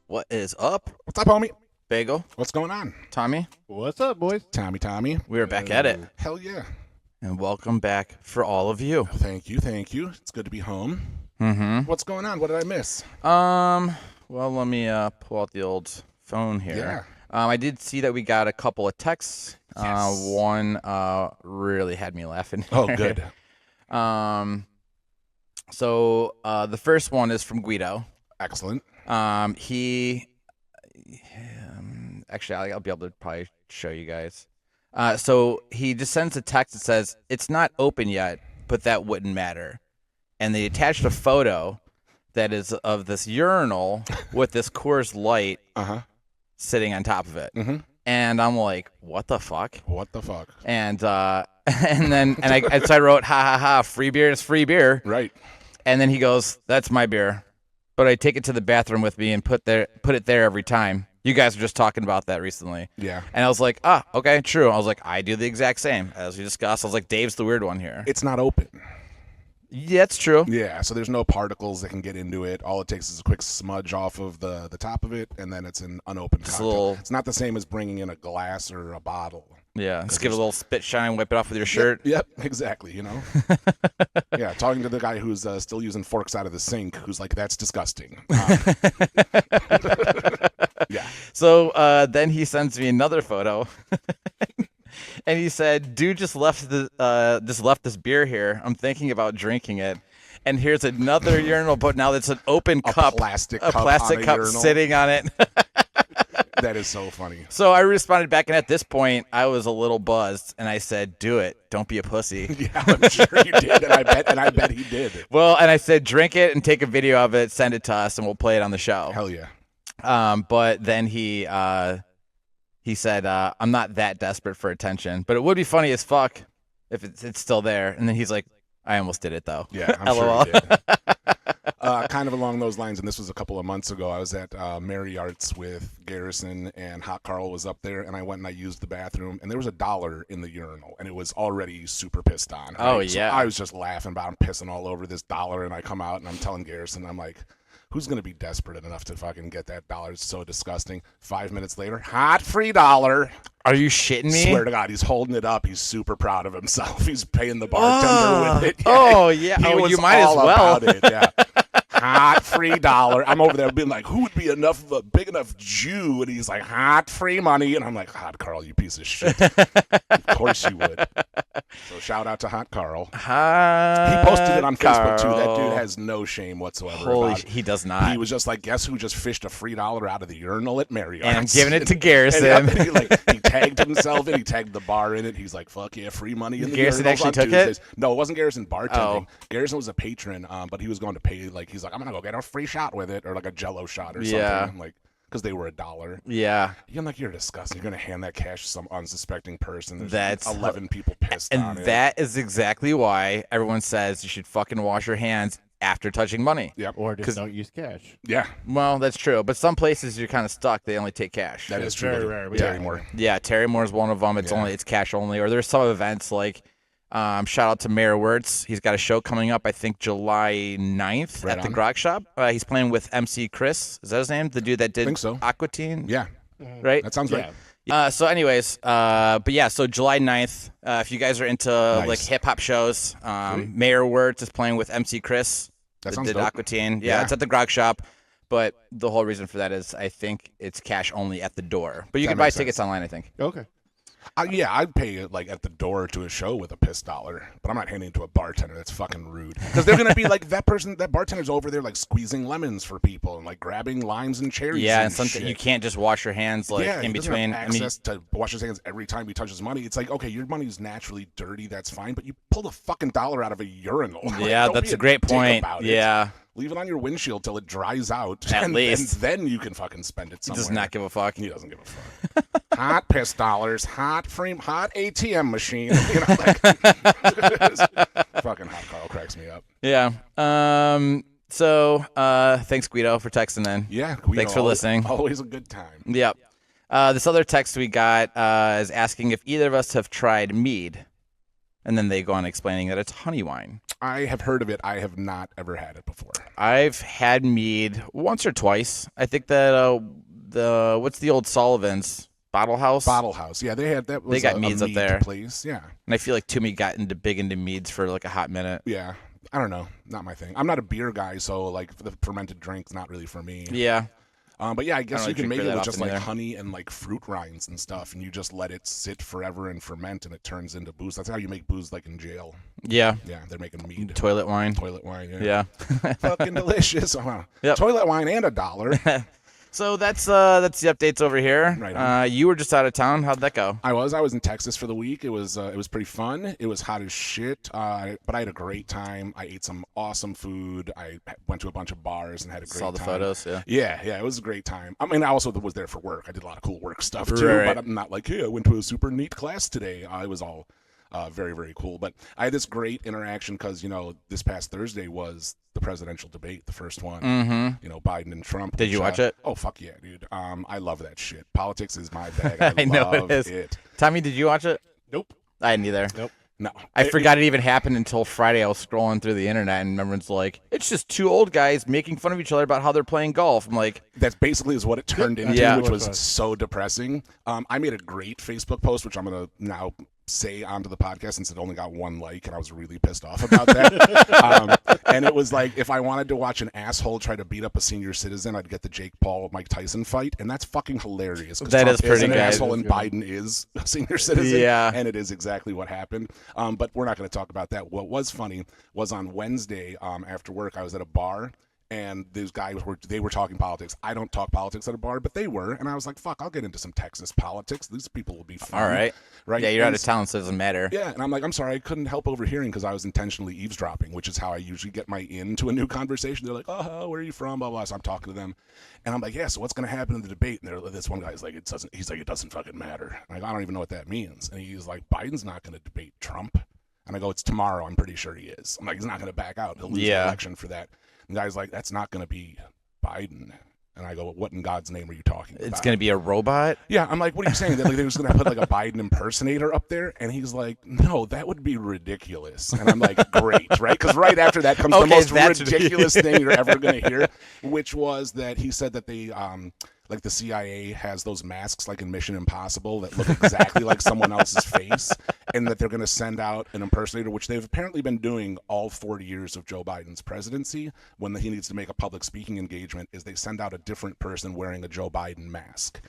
What is up? What's up, homie? Bagel, What's going on? Tommy, What's up, boys? Tommy. we are back at it. Hell yeah. And welcome back for all of you. Thank you. It's good to be home. Mm-hmm. What's going on? What did I miss? Well, let me pull out the old phone here. Yeah. I did see that we got a couple of texts. Yes. One really had me laughing. Oh, good. So the first one is from Guido. Excellent. Actually, I'll be able to probably show you guys. So he just sends a text that says, "It's not open yet, but that wouldn't matter." And they attached a photo that is of this urinal with this Coors Light sitting on top of it. Mm-hmm. And I'm like, what the fuck? What the fuck? And and I wrote, ha ha ha, free beer is free beer. Right. And then he goes, "That's my beer, but I take it to the bathroom with me and put it there every time. You guys were just talking about that recently." Yeah. And I was like, okay, true. I was like, I do the exact same as we discussed. I was like, Dave's the weird one here. It's not open. Yeah, it's true. Yeah, so there's no particles that can get into it. All it takes is a quick smudge off of the top of it, and then it's an unopened Just a cocktail. little- It's not the same as bringing in a glass or a bottle. Yeah, just give it a little spit shine, wipe it off with your shirt. Yep, exactly, you know? Yeah, talking to the guy who's still using forks out of the sink, who's like, that's disgusting. Yeah. So then he sends me another photo, and he said, "Dude just left this beer here. I'm thinking about drinking it." And here's another urinal, but now it's an open cup, plastic a cup plastic on a cup urinal. sitting on it. That is so funny. So I responded back, and at this point, I was a little buzzed, and I said, "Do it. Don't be a pussy." Yeah, I'm sure you did, and I bet he did. Well, and I said, "Drink it and take a video of it, send it to us, and we'll play it on the show." Hell yeah. But then he said, "I'm not that desperate for attention, but it would be funny as fuck if it's still there." And then he's like, "I almost did it though." Yeah, I'm LOL. sure he did. Kind of along those lines, and this was a couple of months ago, I was at Mary Arts with Garrison, and Hot Carl was up there, and I went and I used the bathroom, and there was $1 in the urinal, and it was already super pissed on. Oh, right? So yeah. I was just laughing about I'm pissing all over this $1, and I come out, and I'm telling Garrison, I'm like, who's going to be desperate enough to fucking get that $1? It's so disgusting. 5 minutes later, hot free $1. Are you shitting me? Swear to God, he's holding it up. He's super proud of himself. He's paying the bartender with it. Oh, yeah. He Oh, was you might as all well. about it, yeah. Hot free $1. I'm over there being like, who would be enough of a big enough Jew? And he's like, hot free money. And I'm like, Hot Carl, you piece of shit. Of course you would. So shout out to Hot Carl. He posted it on Facebook too. That dude has no shame whatsoever. Holy, about it. he does not. He was just like, guess who just fished a free $1 out of the urinal at Marriott? And I'm giving it to Garrison. And he tagged himself and he tagged the bar in it. He's like, fuck yeah, free money in the Garrison urinals actually on took Tuesdays. it? No, it wasn't Garrison bartending. Oh. Garrison was a patron, but he was going to pay, like, he's like, I'm going to go get a free shot with it, or like a Jello shot or something. Yeah. Like, because they were $1. Yeah. You're like, you're disgusting. You're going to hand that cash to some unsuspecting person. There's That's 11 people pissed on And it. that is exactly why everyone says you should fucking wash your hands after touching money. Yep. Or 'Cause- just don't use cash. Yeah, Well, that's true. But some places you're kind of stuck. They only take cash. that is It's true. very rare, but Terry yeah. Moore. Yeah, Terry Moore's one of them. It's Yeah. it's cash only. Or there's some events like, shout out to Mayor Wirtz. He's got a show coming up, I think July 9th Right at the on. Grog Shop. He's playing with MC Chris. Is that his name? The dude that did Think so. Aqua Teen? Yeah, Right? that sounds right. Yeah. So anyways, but yeah, so July 9th, if you guys are into like Nice. hip hop shows, Mayor Wirtz is playing with MC Chris. That that sounds did dope. Aqua Teen. Yeah. Yeah, it's at the Grog Shop. But the whole reason for that is I think it's cash only at the door. But you That can buy makes tickets sense. online, I think. Okay. Yeah, I'd pay it like at the door to a show with a piss $1, but I'm not handing it to a bartender. That's fucking rude. Because they're gonna be like that bartender's over there like squeezing lemons for people and like grabbing limes and cherries. Yeah, and and something shit. you can't just wash your hands like Yeah, in he doesn't have between. I mean, access to wash his hands every time he touches money. It's like, okay, your money's naturally dirty. That's fine, but you pulled a fucking $1 out of a urinal. Like, yeah, don't that's be a great dick point. about it. Yeah, Leave it on your windshield till it dries out. At and, least. and then you can fucking spend it he somewhere. does not give a fuck. He doesn't give a fuck. Hot piss $, hot ATM machine. You know, like, fucking Hot Carl cracks me up. Yeah. So thanks Guido for texting in. Yeah. Thanks for listening. Always a good time. Yep. This other text we got is asking if either of us have tried mead. And then they go on explaining that it's honey wine. I have heard of it. I have not ever had it before. I've had mead once or twice. I think that what's the old Sullivan's Bottle House? Bottle House. Yeah, they had that. Was They got a meads up mead there. place. Yeah. And I feel like Toomey got big into meads for like a hot minute. Yeah. I don't know. Not my thing. I'm not a beer guy, so like the fermented drink's not really for me. Yeah. But yeah, I guess don't you can really make drink it that with just often like either. honey and like fruit rinds and stuff, and you just let it sit forever and ferment, and it turns into booze. That's how you make booze, like in jail. Yeah. Yeah, they're making mead, Toilet wine. toilet wine. Yeah. Fucking delicious. Yep. Toilet wine and $1. So that's the updates over here. Right on. You were just out of town. How'd that go? I was in Texas for the week. It was pretty fun. It was hot as shit, but I had a great time. I ate some awesome food. I went to a bunch of bars and had a great Saw the time. photos. Yeah. Yeah, it was a great time. I mean, I also was there for work. I did a lot of cool work stuff too, Right. but I'm not like, hey, I went to a super neat class today. It was all very, very cool. But I had this great interaction because, this past Thursday was the presidential debate, the first one. Mm-hmm. Biden and Trump. Did you watch it? Oh, fuck yeah, dude. I love that shit. Politics is my bag. I know it love is. it. Tommy, did you watch it? Nope. I didn't either. Nope. No. I forgot it even happened until Friday. I was scrolling through the internet and everyone's like, it's just two old guys making fun of each other about how they're playing golf. I'm like, That's basically is what it turned into, Yeah. which was so depressing. I made a great Facebook post, which I'm going to now say onto the podcast since it only got 1 like, and I was really pissed off about that. And it was like, if I wanted to watch an asshole try to beat up a senior citizen, I'd get the Jake Paul Mike Tyson fight, and that's fucking hilarious. 'Cause That Trump is pretty an good. asshole, and Biden is a senior citizen. Yeah. And it is exactly what happened. But we're not going to talk about that. What was funny was on Wednesday after work, I was at a bar. And those guys were talking politics. I don't talk politics at a bar, but they were, and I was like, "Fuck, I'll get into some Texas politics. These people will be fun." all right. right? Yeah, you're out And of town, so it doesn't matter. Yeah, and I'm like, I'm sorry, I couldn't help overhearing because I was intentionally eavesdropping, which is how I usually get my into a new conversation. They're like, "Oh, where are you from?" Blah blah. So I'm talking to them, and I'm like, "Yeah, so what's going to happen in the debate?" And this one guy's like, "It doesn't." He's like, "It doesn't fucking matter." I'm like, I don't even know what that means. And he's like, "Biden's not going to debate Trump." And I go, "It's tomorrow. I'm pretty sure he is." I'm like, "He's not going to back out. He'll lose the election for that." And the guy's like, "That's not going to be Biden." And I go, "What in God's name are you talking about?" It's going to be a robot? Yeah, I'm like, "What are you saying? That like, they're just going to put like a Biden impersonator up there?" And he's like, "No, that would be ridiculous." And I'm like, "Great," right? Because right after that comes the Okay, most that's- ridiculous thing you're ever going to hear, which was that he said that they like the CIA has those masks like in Mission Impossible that look exactly like someone else's face, and that they're going to send out an impersonator, which they've apparently been doing all 40 years of Joe Biden's presidency. When he needs to make a public speaking engagement, is they send out a different person wearing a Joe Biden mask.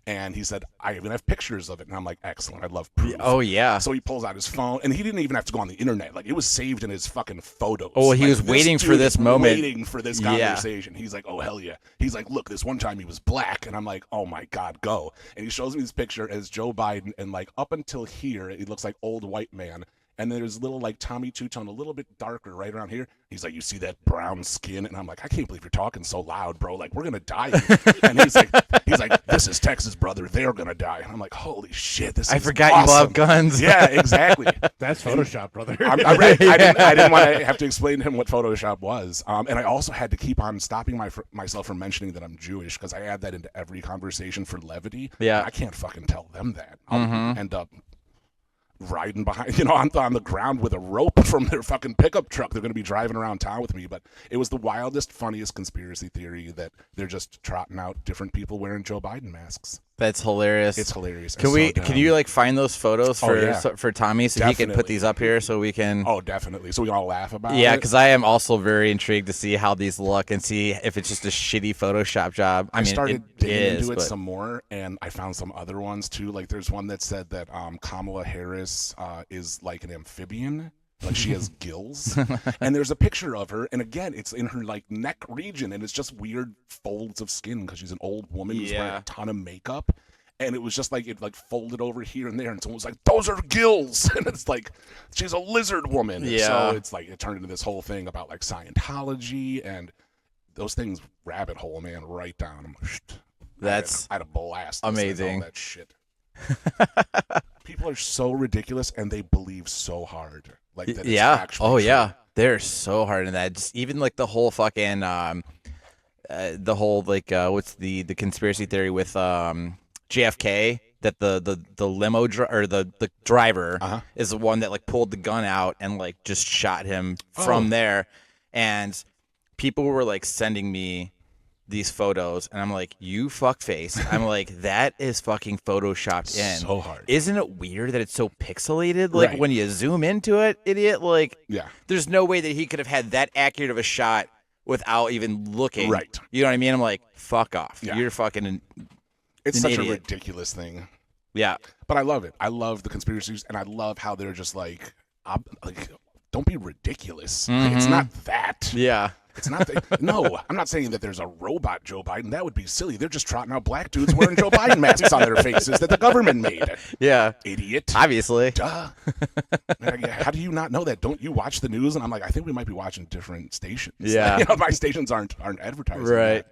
And he said, "I even have pictures of it." And I'm like, "Excellent. I love proof." Oh, yeah. So he pulls out his phone, and he didn't even have to go on the internet. Like, it was saved in his fucking photos. Oh, he Like, was waiting for dude this is moment. Waiting for this Yeah. conversation. He's like, "Oh, hell yeah." He's like, "Look, this one time he was black." And I'm like, "Oh, my God, go." And he shows me this picture as Joe Biden, and, like, up until here, he looks like old white man. And there's little, like, Tommy Two-Tone, a little bit darker right around here. He's like, "You see that brown skin?" And I'm like, "I can't believe you're talking so loud, bro. Like, we're going to die here." And he's like, "This is Texas, brother. They're going to die." And I'm like, "Holy shit, this I is forgot you awesome." love guns. Yeah, exactly. That's Photoshop, brother. I'm right. I didn't want to have to explain to him what Photoshop was. And I also had to keep on stopping myself from mentioning that I'm Jewish because I add that into every conversation for levity. Yeah. I can't fucking tell them that. I'll end up riding behind, on the ground with a rope from their fucking pickup truck. They're going to be driving around town with me. But it was the wildest, funniest conspiracy theory that they're just trotting out different people wearing Joe Biden masks. That's hilarious. It's hilarious. Can It's we? so Can dumb. you like find those photos Oh, for yeah. for Tommy so he can put Definitely. these up here so we can? Oh, definitely. So we can all laugh about Yeah, it. because I am also very intrigued to see how these look and see if it's just a shitty Photoshop job. I mean, started it digging is, into it but- some more, and I found some other ones too. Like there's one that said that Kamala Harris is like an amphibian. Like she has gills, and there's a picture of her, and again, it's in her like neck region, and it's just weird folds of skin because she's an old woman who's wearing Yeah. a ton of makeup, and it was just like it like folded over here and there, and someone was like, "Those are gills," and it's like she's a lizard woman. Yeah. So it's like it turned into this whole thing about like Scientology and those things. Rabbit hole, man, right down. I'm like, That's I had a blast. listening to all amazing. that shit. People are so ridiculous, and they believe so hard. Like that it's yeah. actually Oh true. yeah. They're so hard in that. Just even like the whole fucking the whole like what's the conspiracy theory with JFK that the limo or the driver Uh-huh. is the one that like pulled the gun out and like just shot him from there. And people were like sending me these photos, and I'm like, you fuckface. I'm like, that is fucking photoshopped in. So hard. Isn't it weird that it's so pixelated? Like Right. when you zoom into it, idiot, like Yeah. there's no way that he could have had that accurate of a shot without even looking. Right. You know what I mean? I'm like, fuck off. Yeah. You're fucking It's an such idiot. a ridiculous thing. yeah. But I love it. I love the conspiracies, and I love how they're just like don't be ridiculous. It's not that. Yeah. It's not that. No, I'm not saying that there's a robot Joe Biden. That would be silly. They're just trotting out black dudes wearing Joe Biden masks on their faces that the government made. Yeah. Idiot. Obviously. Duh. Like, how do you not know that? Don't you watch the news? And I'm like, I think we might be watching different stations. Yeah. You know, my stations aren't advertising. Right. that.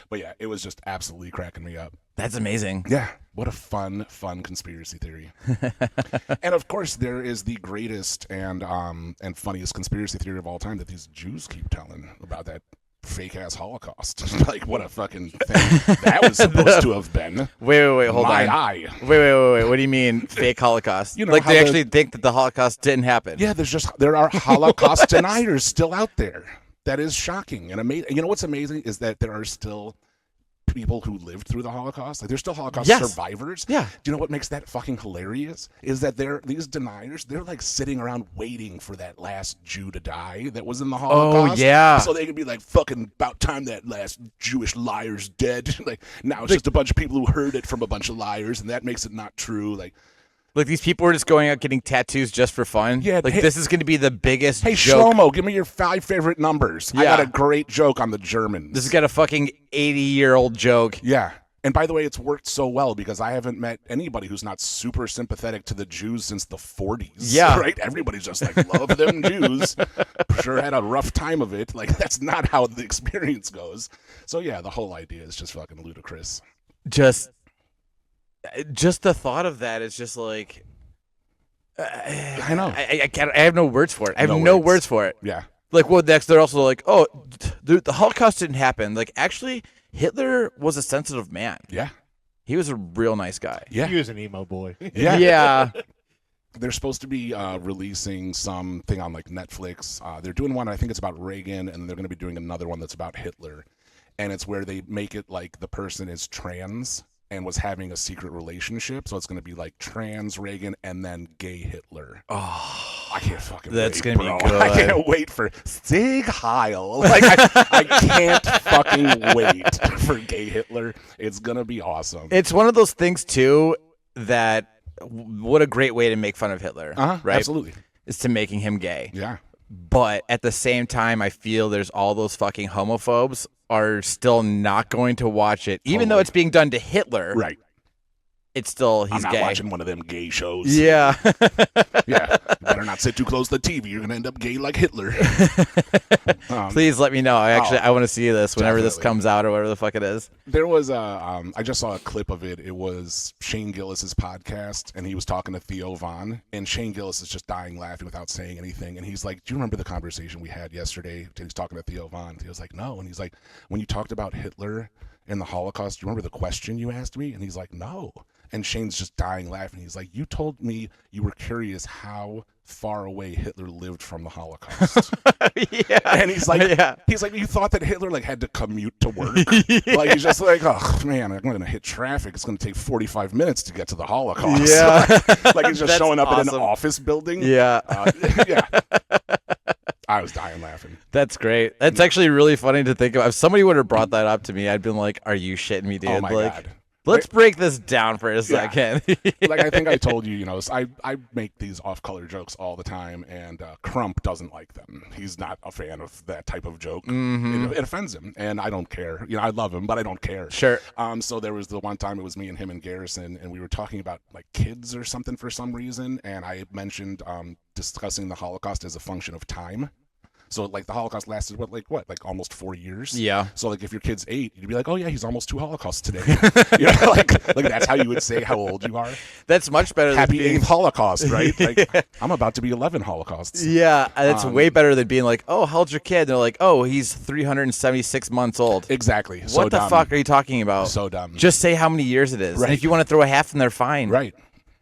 But yeah, it was just absolutely cracking me up. That's amazing. Yeah, what a fun conspiracy theory. And of course, there is the greatest and funniest conspiracy theory of all time that these Jews keep telling about that fake ass Holocaust. Like, what a fucking thing that was supposed to have been. Wait, hold My on. eye. Wait. What do you mean fake Holocaust? You know like how they the- actually think that the Holocaust didn't happen. Yeah, there are Holocaust deniers still out there. That is shocking and amazing. You know what's amazing is that there are still people who lived through the Holocaust. Like, there's still Holocaust Yes. survivors. Yeah. Do you know what makes that fucking hilarious? Is that these deniers, they're like sitting around waiting for that last Jew to die that was in the Holocaust. yeah. So they could be like, fucking about time that last Jewish liar's dead. Like, now it's just a bunch of people who heard it from a bunch of liars, and that makes it not true. Like these people were just going out getting tattoos just for fun. Yeah, Like hey- this is going to be the biggest Hey, joke. Shlomo, give me your 5 favorite numbers. I Yeah. got a great joke on the Germans. This has got a fucking 80-year-old joke. Yeah. And by the way, it's worked so well because I haven't met anybody who's not super sympathetic to the Jews since the 40s. Yeah. Right? Everybody's just like, love them Jews. Sure had a rough time of it. Like, that's not how the experience goes. So, yeah, the whole idea is just fucking ludicrous. Just the thought of that is just like I know. I can't. I have no words for it. I have No no words. words for it. Yeah. Like, well, next they're also like, oh, the Holocaust didn't happen. Like, actually, Hitler was a sensitive man. Yeah. He was a real nice guy. Yeah. He was an emo boy. Yeah. Yeah. They're supposed to be releasing something on like Netflix. They're doing one, I think it's about Reagan, and they're going to be doing another one that's about Hitler. And it's where they make it like the person is trans and was having a secret relationship. So it's going to be like trans Reagan and then gay Hitler. Oh, I can't fucking That's wait, gonna be bro. I good. can't wait for Sig Heil. Like, I can't fucking wait for gay Hitler. It's going to be awesome. it's one of those things too that what a great way to make fun of Hitler, right? Absolutely. Is to making him gay. Yeah. But at the same time, I feel there's all those fucking homophobes are still not going to watch it, even though Totally. it's being done to Hitler. Right. It's still I'm he's not gay. watching one of them gay shows. Yeah. Yeah. You better not sit too close to the TV. You're going to end up gay like Hitler. Please let me know. I want to see this whenever this Definitely. comes out or whatever the fuck it is. There was I just saw a clip of it. It was Shane Gillis's podcast, and he was talking to Theo Von, and Shane Gillis is just dying laughing without saying anything. And he's like, "Do you remember the conversation we had yesterday?" And he's talking to Theo Von. Theo's like, "No." And he's like, "When you talked about Hitler and the Holocaust, do you remember the question you asked me?" And he's like, "No." And Shane's just dying laughing. He's like, "You told me you were curious how far away Hitler lived from the Holocaust." Yeah. And he's like, Yeah. you thought that Hitler like had to commute to work? Like, he's just like, oh man, I'm going to hit traffic. It's going to take 45 minutes to get to the Holocaust. Yeah. Like he's just That's showing up in an awesome. office building. Yeah. Yeah. I was dying laughing. That's great. That's actually really funny to think of. If somebody would have brought that up to me, I'd been like, "Are you shitting me, dude?" Oh my like, God. let's break this down for a second. Like, I think I told you, I make these off-color jokes all the time, and Crump doesn't like them. He's not a fan of that type of joke. It offends him, and I don't care. I love him, but I don't care. Sure. So there was the one time it was me and him and Garrison, and we were talking about like kids or something for some reason, and I mentioned discussing the Holocaust as a function of time. So like the Holocaust lasted like almost 4 years. Yeah. So like if your kid's 8, you'd be like, oh yeah, he's almost 2 Holocausts today. You know, like that's how you would say how old you are. That's much better Happy than being 8th Holocaust, right? Like I'm about to be 11 Holocausts. Yeah, that's way better than being like, oh, how old's your kid? And they're like, oh, he's 376 months old. Exactly. What So the dumb. fuck are you talking about? So dumb. Just say how many years it is. Right. And if you want to throw a half in there, fine. Right.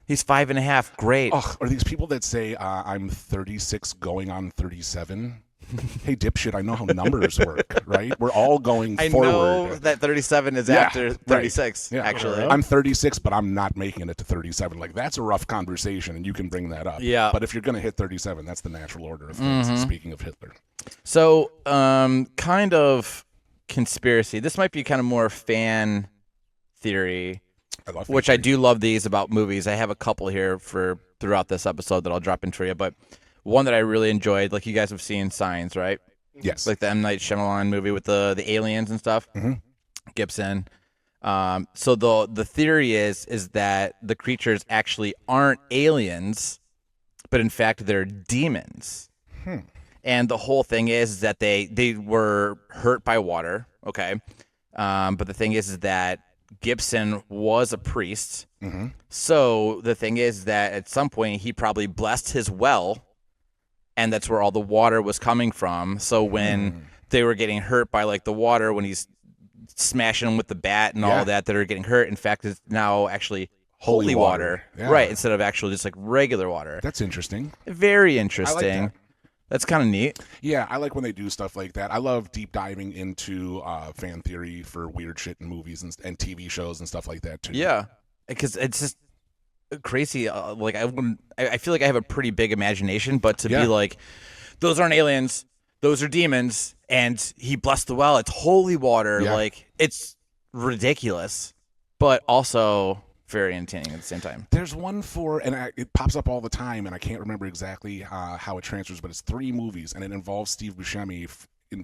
He's 5.5. Great. Oh, or these people that say I'm 36 going on 37. Hey, dipshit, I know how numbers work, right? We're all going I forward. know that 37 is after 36, Yeah. actually. I'm 36, but I'm not making it to 37. Like, that's a rough conversation, and you can bring that up. Yeah. But if you're going to hit 37, that's the natural order of things, speaking of Hitler. So, kind of conspiracy. This might be kind of more fan theory, I love which I do love these about movies. I have a couple here for throughout this episode that I'll drop in for you, but one that I really enjoyed, like you guys have seen Signs, right? Yes. Like the M. Night Shyamalan movie with the aliens and stuff. Mhm. Gibson. So the theory is that the creatures actually aren't aliens, but in fact they're demons. And the whole thing is that they were hurt by water, okay? But the thing is that Gibson was a priest. So the thing is that at some point he probably blessed his well, and that's where all the water was coming from. So when they were getting hurt by like the water, when he's smashing them with the bat and all of that are getting hurt, in fact, it's now actually holy water. Yeah. Right, instead of actually just like regular water. That's interesting. Very I interesting. like that. That's kind of neat. Yeah, I like when they do stuff like that. I love deep diving into fan theory for weird shit in movies and TV shows and stuff like that, too. Yeah, because it's just crazy. Like I feel like I have a pretty big imagination, but to be like, those aren't aliens, those are demons, and he blessed the well. It's holy water. Yeah. Like it's ridiculous, but also very entertaining at the same time. There's one it pops up all the time, and I can't remember exactly how it transfers, but it's 3 movies, and it involves Steve Buscemi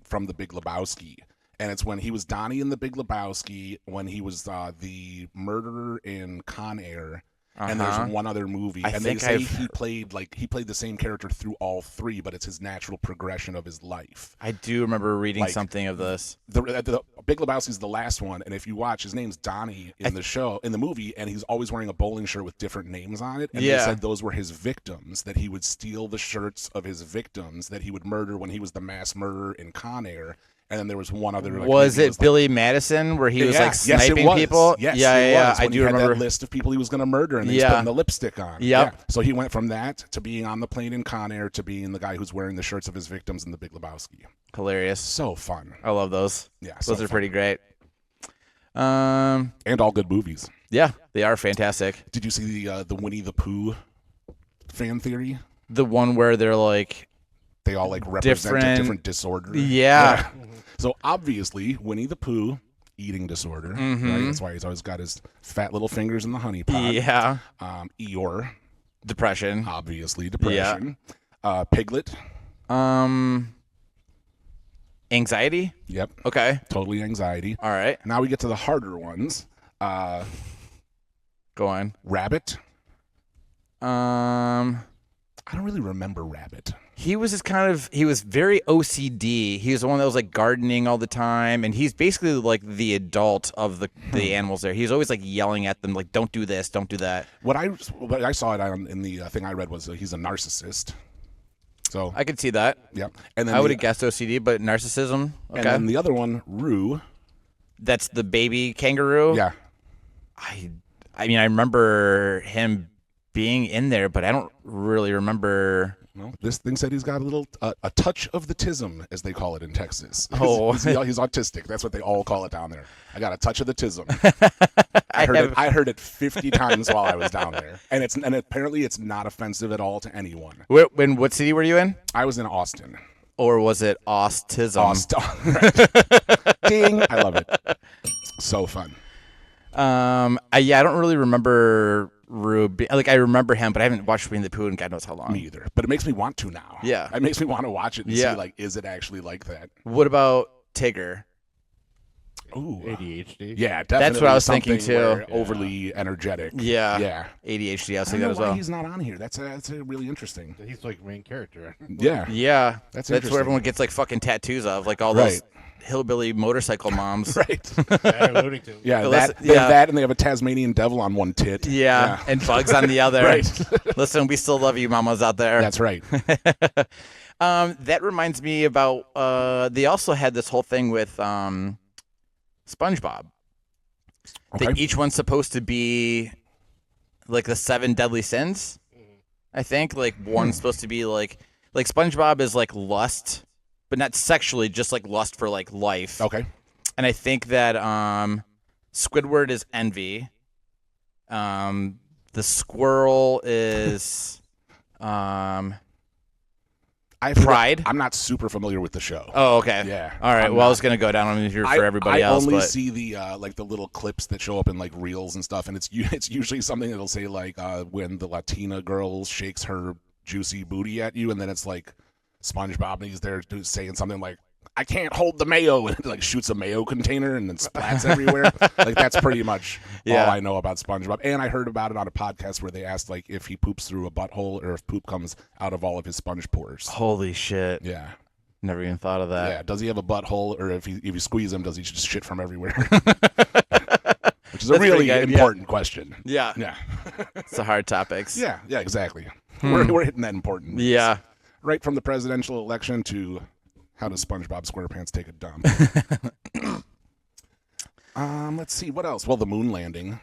from The Big Lebowski. And it's when he was Donnie in The Big Lebowski, when he was the murderer in Con Air, and there's one other movie, and they say he played the same character through all 3, but it's his natural progression of his life. I do remember reading something of this. The Big Lebowski is the last one, and if you watch, his name's Donnie in the movie, and he's always wearing a bowling shirt with different names on it. And they said those were his victims, that he would steal the shirts of his victims that he would murder when he was the mass murderer in Con Air. And then there was one other. Like, was it Billy Madison where he was like sniping people? Yes, yeah. I do remember that list of people he was going to murder, and he's putting the lipstick on. Yep. Yeah. So he went from that to being on the plane in Con Air to being the guy who's wearing the shirts of his victims in The Big Lebowski. Hilarious. So fun. I love those. Yeah, those are pretty great. And all good movies. Yeah, they are fantastic. Did you see the Winnie the Pooh fan theory? The one where they're like they all like represent a different disorder. Yeah. So obviously, Winnie the Pooh, eating disorder. Right? That's why he's always got his fat little fingers in the honey pot. Yeah. Eeyore, depression. Obviously, depression. Piglet. Anxiety. Yep. Okay. Totally anxiety. All right. Now we get to the harder ones. Go on. Rabbit. I don't really remember Rabbit. He was he was very OCD. He was the one that was like gardening all the time, and he's basically like the adult of the animals there. He's always like yelling at them, like, don't do this, don't do that. What I saw it in the thing I read was he's a narcissist. So I could see that. Yeah. And then I would have guessed OCD, but narcissism. Okay. And then the other one, Roo. That's the baby kangaroo? Yeah. I mean, I remember him being in there, but I don't really remember. Well, this thing said he's got a touch of the tism, as they call it in Texas. Oh. He's autistic. That's what they all call it down there. I got a touch of the tism. I heard it 50 times while I was down there, and apparently it's not offensive at all to anyone. What city were you in? I was in Austin. Or was it autism? Right. Ding! I love it. So fun. I don't really remember Rube. Like, I remember him, but I haven't watched Winnie the Pooh in God knows how long. Me either. But it makes me want to now. Yeah. It makes me want to watch it and see, like, is it actually like that? What about Tigger? Ooh. ADHD. Yeah, definitely. That's what I was something thinking, too. where Overly energetic. Yeah. Yeah. ADHD. I was I thinking don't that as know why well. he's not on here. That's a really interesting. He's like main character. Yeah. Yeah, That's where interesting. everyone gets like fucking tattoos of, like all those Right. hillbilly motorcycle moms. Right. Yeah, alluding to. Yeah, Listen, they yeah. have that, and they have a Tasmanian devil on one tit. Yeah, and bugs on the other. Right. Listen, we still love you, mamas out there. That's right. That reminds me about. They also had this whole thing with SpongeBob. Okay. That each one's supposed to be like the 7 deadly sins. I think like one's supposed to be like SpongeBob is like lust, but not sexually, just like lust for like life. Okay. And I think that Squidward is envy. The squirrel is pride. I'm not super familiar with the show. Oh, okay. Yeah. All right. I'm well, I not. was gonna go down on here for everybody I else, only but see the like the little clips that show up in like reels and stuff, and it's usually something that'll say like when the Latina girl shakes her juicy booty at you, and then it's like SpongeBob, and he's there saying something like, "I can't hold the mayo," and it, like shoots a mayo container and then splats everywhere. Like that's pretty much Yeah. all I know about SpongeBob. And I heard about it on a podcast where they asked like if he poops through a butthole or if poop comes out of all of his sponge pores. holy shit! Yeah. Never even thought of that. Yeah, does he have a butthole, or if you squeeze him, does he just shit from everywhere? Which is a That's pretty really good, yeah. important question. Yeah. Yeah, It's the hard topics. yeah, exactly. We're hitting that important. news. Yeah. Right from the presidential election to how does SpongeBob SquarePants take a dump? Let's see what else. Well, the moon landing,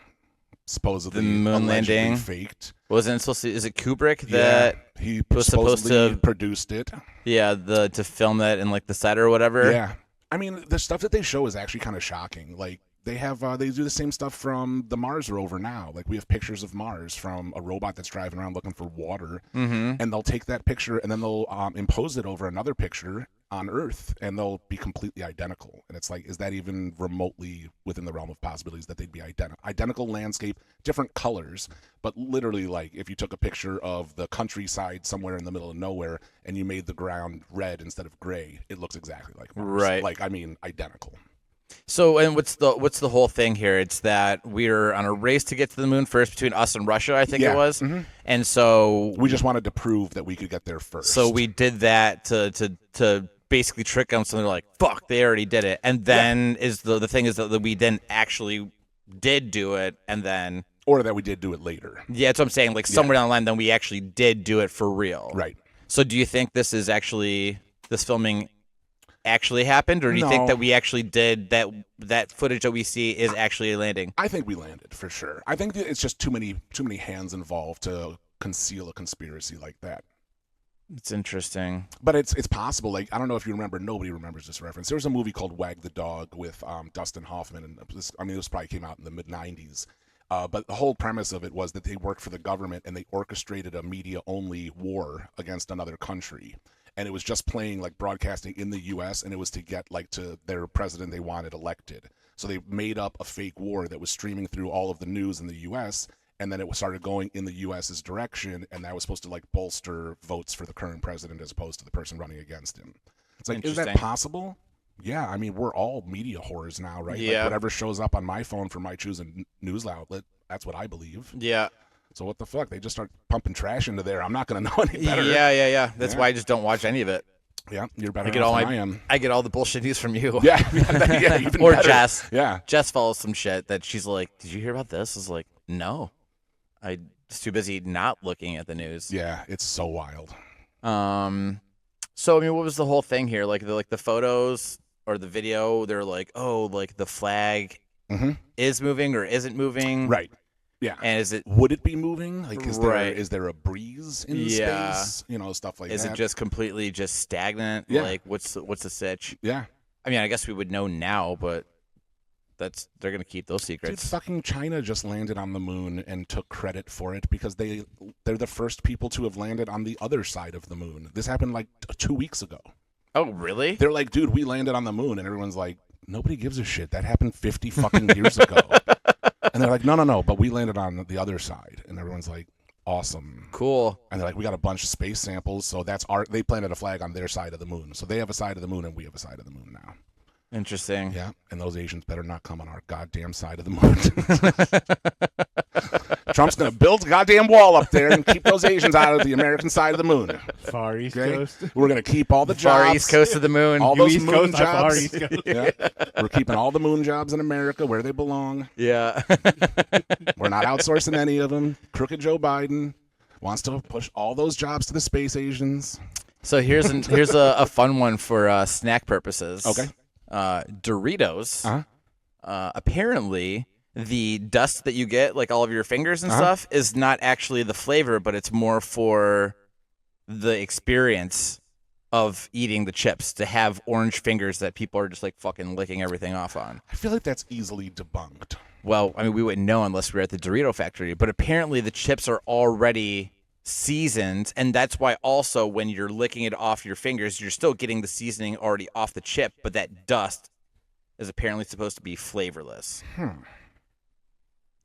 supposedly The moon allegedly landing. faked. Wasn't it supposed to? Is it Kubrick that? Yeah, he was supposed supposedly to- produced it. Yeah, to film that in like the set or whatever. Yeah, I mean the stuff that they show is actually kind of shocking. Like they have they do the same stuff from the Mars rover now. Like we have pictures of Mars from a robot that's driving around looking for water, and they'll take that picture and then they'll impose it over another picture on Earth, and they'll be completely identical. And it's like, is that even remotely within the realm of possibilities that they'd be identical landscape, different colors, but literally like if you took a picture of the countryside somewhere in the middle of nowhere and you made the ground red instead of gray, it looks exactly like Mars. Right. Like I mean, identical. So, and what's the whole thing here? It's that we're on a race to get to the moon first between us and Russia, I think Yeah. it was. And so We just wanted to prove that we could get there first. So we did that to basically trick them. So they're like, "Fuck, they already did it." And then is the thing is that we then actually did do it, and then or that we did do it later. yeah, that's what I'm saying. Like somewhere down the line, then we actually did do it for real. Right. So do you think this filming actually happened, or do you think No. that we actually did that footage that we see is actually a landing? I think we landed for sure. I think that it's just too many hands involved to conceal a conspiracy like that. It's interesting. But it's possible. Like I don't know if you remember. Nobody remembers this reference. There was a movie called Wag the Dog with Dustin Hoffman, and this probably came out in the mid '90s. But the whole premise of it was that they worked for the government and they orchestrated a media-only war against another country, and it was just playing like broadcasting in the U.S. and it was to get like to their president they wanted elected. So they made up a fake war that was streaming through all of the news in the U.S. and then it started going in the U.S.'s direction, and that was supposed to like bolster votes for the current president as opposed to the person running against him. It's like, is that Interesting. possible? Yeah, I mean, we're all media whores now, right? Yeah. Like whatever shows up on my phone from my choosing news outlet, that's what I believe. Yeah. So what the fuck? They just start pumping trash into there. I'm not going to know any better. Yeah. That's Yeah. why I just don't watch any of it. Yeah, you're better I get off all than my I am. I get all the bullshit news from you. Yeah, yeah, even Or better. Jess. Yeah. Jess follows some shit that she's like, "Did you hear about this?" I was like, "No, I was too busy not looking at the news." Yeah, it's so wild. So I mean, what was the whole thing here? Like the photos or the video? They're like, "Oh, like the flag Mhm. is moving or isn't moving." Right. Yeah. And is it Would it be moving? Like, Right. is there a breeze in Yeah. space? You know, stuff like is that. it just completely just stagnant? Yeah. Like what's the sitch? Yeah. I mean, I guess we would know now, but they're gonna keep those Dude, secrets. fucking China just landed on the moon and took credit for it because they're the first people to have landed on the other side of the moon. This happened like 2 weeks ago. Oh, really? They're like, dude, we landed on the moon, and everyone's like, nobody gives a shit. That happened 50 fucking years ago. And they're like, no, but we landed on the other side, and everyone's like, awesome. Cool. And they're like, we got a bunch of space samples, so they planted a flag on their side of the moon. So they have a side of the moon, and we have a side of the moon now. Interesting. Yeah, and those Asians better not come on our goddamn side of the moon. Trump's going to build a goddamn wall up there and keep those Asians out of the American side of the moon. Far East Okay? Coast. We're going to keep all the jobs. Far east coast of the moon. All You those East moon Coast, I far jobs. East Coast. Yeah. We're keeping all the moon jobs in America where they belong. Yeah. We're not outsourcing any of them. Crooked Joe Biden wants to push all those jobs to the space Asians. So here's a fun one for snack purposes. Okay. Doritos. Uh-huh. Apparently, the dust that you get, like all of your fingers and Uh-huh. stuff, is not actually the flavor, but it's more for the experience of eating the chips. To have orange fingers that people are just like fucking licking everything off on. I feel like that's easily debunked. Well, I mean, we wouldn't know unless we were at the Dorito factory, but apparently the chips are already seasoned, and that's why also when you're licking it off your fingers, you're still getting the seasoning already off the chip, but that dust is apparently supposed to be flavorless.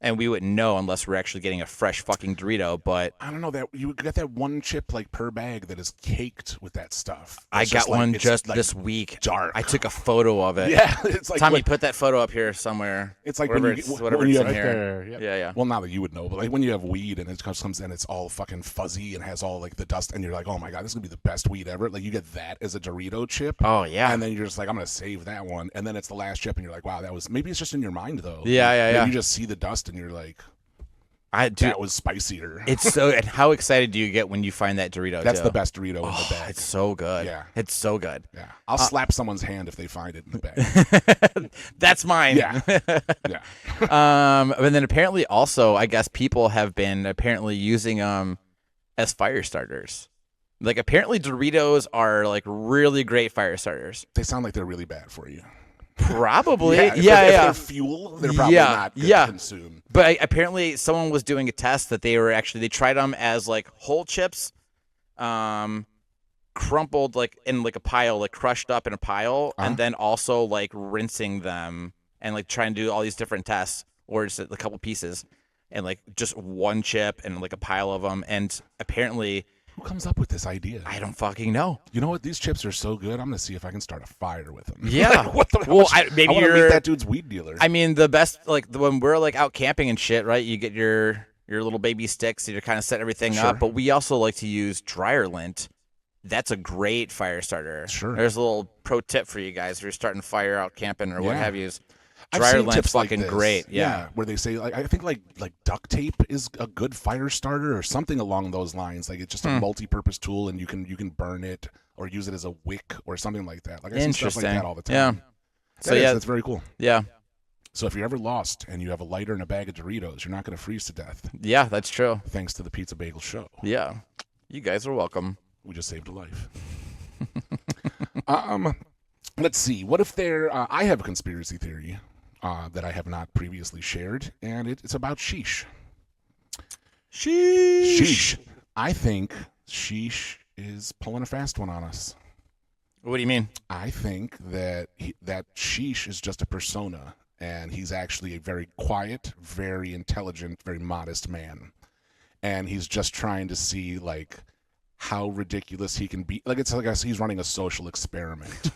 And we wouldn't know unless we're actually getting a fresh fucking Dorito, but I don't know that you get that one chip like per bag that is caked with that stuff. I It's got like- one it's just like this week. dark. I took a photo of it. Yeah, it's like Tommy, when- put that photo up here somewhere. it's like when wherever you it's, get- whatever when you it's have in Right here. there. Yep. Yeah, yeah. well, now that you would know, but like when you have weed and it comes and it's all fucking fuzzy and has all like the dust, and you're like, oh my god, this is gonna be the best weed ever. Like you get that as a Dorito chip. Oh yeah. And then you're just like, I'm gonna save that one, and then it's the last chip, and you're like, wow, that was maybe it's just in your mind though. Yeah, yeah, Maybe yeah. You just see the dust, and you're like, Dude, that was spicier. it's so. And how excited do you get when you find that Dorito? That's too? the best Dorito in the Oh, bag. it's so good. Yeah. It's so good. Yeah, I'll slap someone's hand if they find it in the bag. That's mine. Yeah, yeah. And then apparently also, I guess people have been apparently using as fire starters. Like apparently Doritos are like really great fire starters. They sound like they're really bad for you. Probably. If Yeah. they're fuel, they're probably Yeah, not good yeah. to consume. But apparently someone was doing a test that they tried them as like whole chips, crumpled like in like a pile, like crushed up in a pile, Uh-huh. and then also like rinsing them and like trying to do all these different tests, or just a couple pieces, and like just one chip and like a pile of them. And apparently, Who comes up with this idea? I don't fucking know. You know what? These chips are so good. I'm gonna see if I can start a fire with them. Yeah. Like, what the? Well, I maybe want to you're- meet that dude's weed dealer. I mean, the best, like when we're like out camping and shit, right? You get your little baby sticks and you're kind of set everything Sure. up. But we also like to use dryer lint. That's a great fire starter. Sure. There's a little pro tip for you guys if you're starting fire out camping or what Yeah. have you. I've Dryer seen lint's tips like fucking this. great. Yeah. where they say like I think like duct tape is a good fire starter or something along those lines. Like it's just a multi-purpose tool, and you can burn it or use it as a wick or something like that. Like I see stuff like Interesting. that all the Yeah. time. So yeah, that's very cool. yeah, So if you're ever lost and you have a lighter and a bag of Doritos, you're not going to freeze to death. yeah, that's true. Thanks to the Pizza Bagel Show, Yeah, you guys are welcome. we just saved a life. Let's see. What if there? I have a conspiracy theory that I have not previously shared, and it's about Sheesh. Sheesh. I think Sheesh is pulling a fast one on us. What do you mean? I think that that Sheesh is just a persona, and he's actually a very quiet, very intelligent, very modest man, and he's just trying to see like how ridiculous he can be. Like it's like he's running a social experiment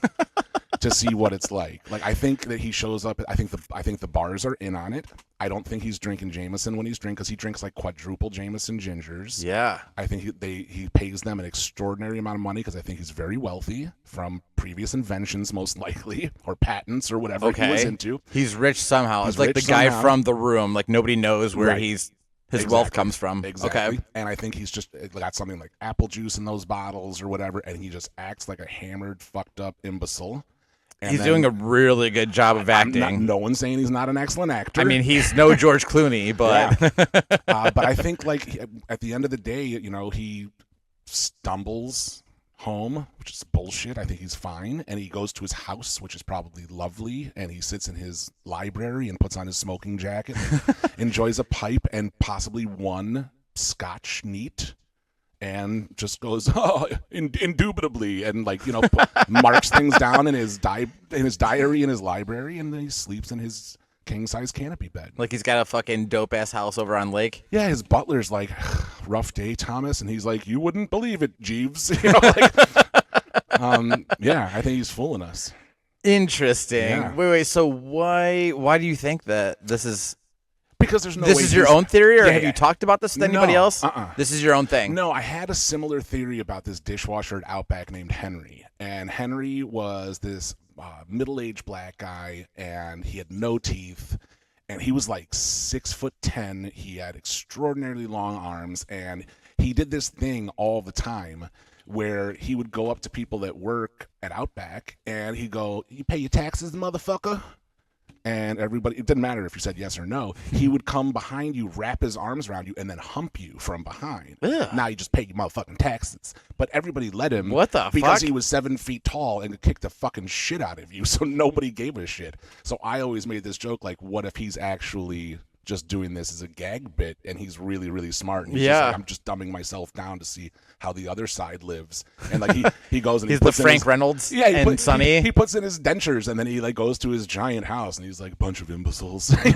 to see what it's like. Like I think that he shows up. I think the bars are in on it. I don't think he's drinking Jameson when he's drinking, because he drinks like quadruple Jameson gingers. Yeah, I think he pays them an extraordinary amount of money, because I think he's very wealthy from previous inventions, most likely, or patents or whatever he was okay. into. He's rich somehow. He's It's like the rich guy somehow. from The Room. Like nobody knows where Right. his Exactly. wealth comes from. Exactly. Okay. And I think he's just got something like apple juice in those bottles or whatever, and he just acts like a hammered, fucked up imbecile. And He's then- doing a really good job of I'm acting. not- no one's saying he's not an excellent actor. I mean, he's no George Clooney, but But I think like at the end of the day, you know, he stumbles home, which is bullshit. I think he's fine, and he goes to his house, which is probably lovely, and he sits in his library and puts on his smoking jacket, and enjoys a pipe and possibly one Scotch neat, and just goes, oh, indubitably, and like, you know, marks things down in his diary in his library, and then he sleeps in his king size canopy bed. like he's got a fucking dope ass house over on Lake. Yeah, his butler's like, rough day, Thomas, and he's like, you wouldn't believe it, Jeeves. You know, like, yeah, I think he's fooling us. Interesting. Yeah. Wait. So why do you think that this is Because there's no this way is your he's- own theory, or Yeah, have yeah. you talked about this with anybody No, else? uh-uh. This is your own thing. No, I had a similar theory about this dishwasher at Outback named Henry. And Henry was this middle-aged black guy, and he had no teeth. And he was like 6'10". He had extraordinarily long arms, and he did this thing all the time where he would go up to people that work at Outback, and he'd go, "You pay your taxes, motherfucker?" And everybody, it didn't matter if you said yes or no, he would come behind you, wrap his arms around you, and then hump you from behind. Ugh. Now you just pay your motherfucking taxes. But everybody let him. What the Because fuck? he was 7 feet tall and could kick the fucking shit out of you, so nobody gave a shit. So I always made this joke, like, what if he's actually just doing this as a gag bit, and he's really, really smart, and he's just Yeah. like, I'm just dumbing myself down to see how the other side lives. And like he goes and He's he the puts in Frank his, Reynolds yeah, and Sonny. He puts in his dentures, and then he like goes to his giant house, and he's like, bunch of imbeciles. and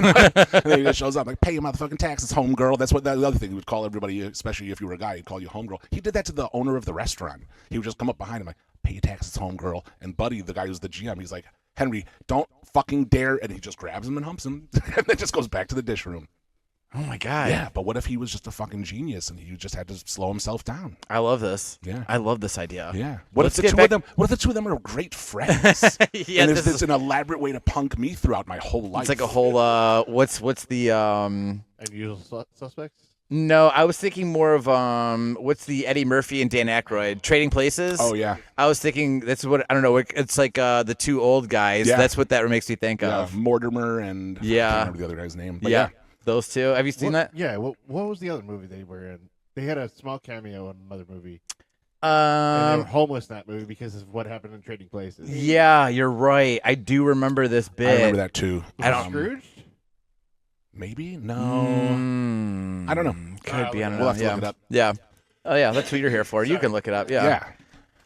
then he just shows up like, pay your motherfucking taxes, homegirl. That's what that other thing he would call everybody, especially if you were a guy, he'd call you homegirl. He did that to the owner of the restaurant. He would just come up behind him like, pay your taxes, homegirl. And Buddy, the guy who's the GM, he's like, Henry, don't fucking dare. And he just grabs him and humps him, and then just goes back to the dish room. Oh my god. Yeah, but what if he was just a fucking genius and he just had to slow himself down? I love this. Yeah. I love this idea. Yeah. What Let's if the get two back- of them? What if the two of them are great friends? Yeah, and this it's is- an elaborate way to punk me throughout my whole life. It's like a whole what's the Unusual suspects. No, I was thinking more of what's the Eddie Murphy and Dan Aykroyd Trading Places? Oh yeah. I was thinking that's what I don't know. It's like the two old guys. Yeah. That's what that makes me think Yeah, of. Mortimer and I Yeah. can't remember the other guy's name. But Yeah. Those two. Have you seen that? Yeah. What was the other movie they were in? They had a small cameo in another movie. And they were homeless in that movie because of what happened in Trading Places. Yeah, you're right. I do remember this bit. I remember that too. I don't- Scrooge? Maybe no. I don't know. Could be. I don't We'll know. have to yeah. look it up. Yeah. Oh yeah, that's what you're here for. You can look it up. Yeah. Yeah.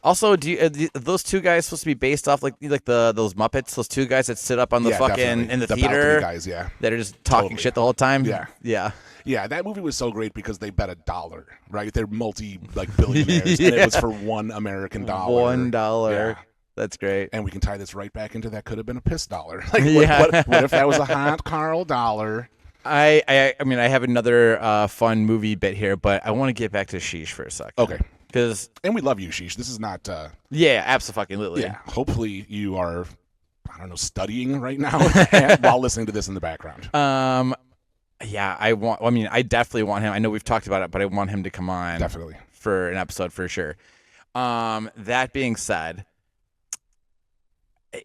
Also, do you, those two guys supposed to be based off like those Muppets? Those two guys that sit up on the Yeah, fucking definitely. in the balcony theater guys. Yeah. that are just talking Totally. shit the whole time. Yeah. Yeah. Yeah, that movie was so great because they bet $1, right? They're billionaires, and it was for $1 American dollar. $1. Yeah. That's great. And we can tie this right back into that could have been a piss dollar. Like, Yeah. what if that was a hot Carl dollar? I mean, I have another fun movie bit here, but I want to get back to Sheesh for a second. Okay. Because And we love you, Sheesh. This is not, yeah, absolutely. yeah. Hopefully you are, I don't know, studying right now while listening to this in the background. Yeah, I mean, I definitely want him. I know we've talked about it, but I want him to come on Definitely. for an episode for sure. That being said,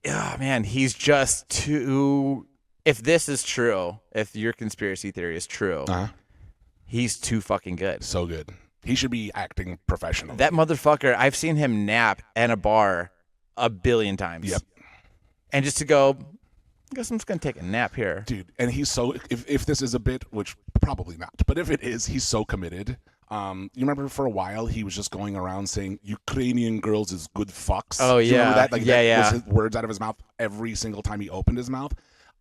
oh man, he's just too. If this is true, if your conspiracy theory is true, Uh-huh. he's too fucking good. So good. He should be acting professional. That motherfucker, I've seen him nap at a bar 1 billion times. Yep. And just to go, I guess I'm just gonna take a nap here. Dude, and he's so, if this is a bit, which probably not, but if it is, he's so committed. You remember for a while he was just going around saying Ukrainian girls is good fucks. Oh, Do you remember yeah. that? Like, Yeah, that yeah. was his words out of his mouth every single time he opened his mouth.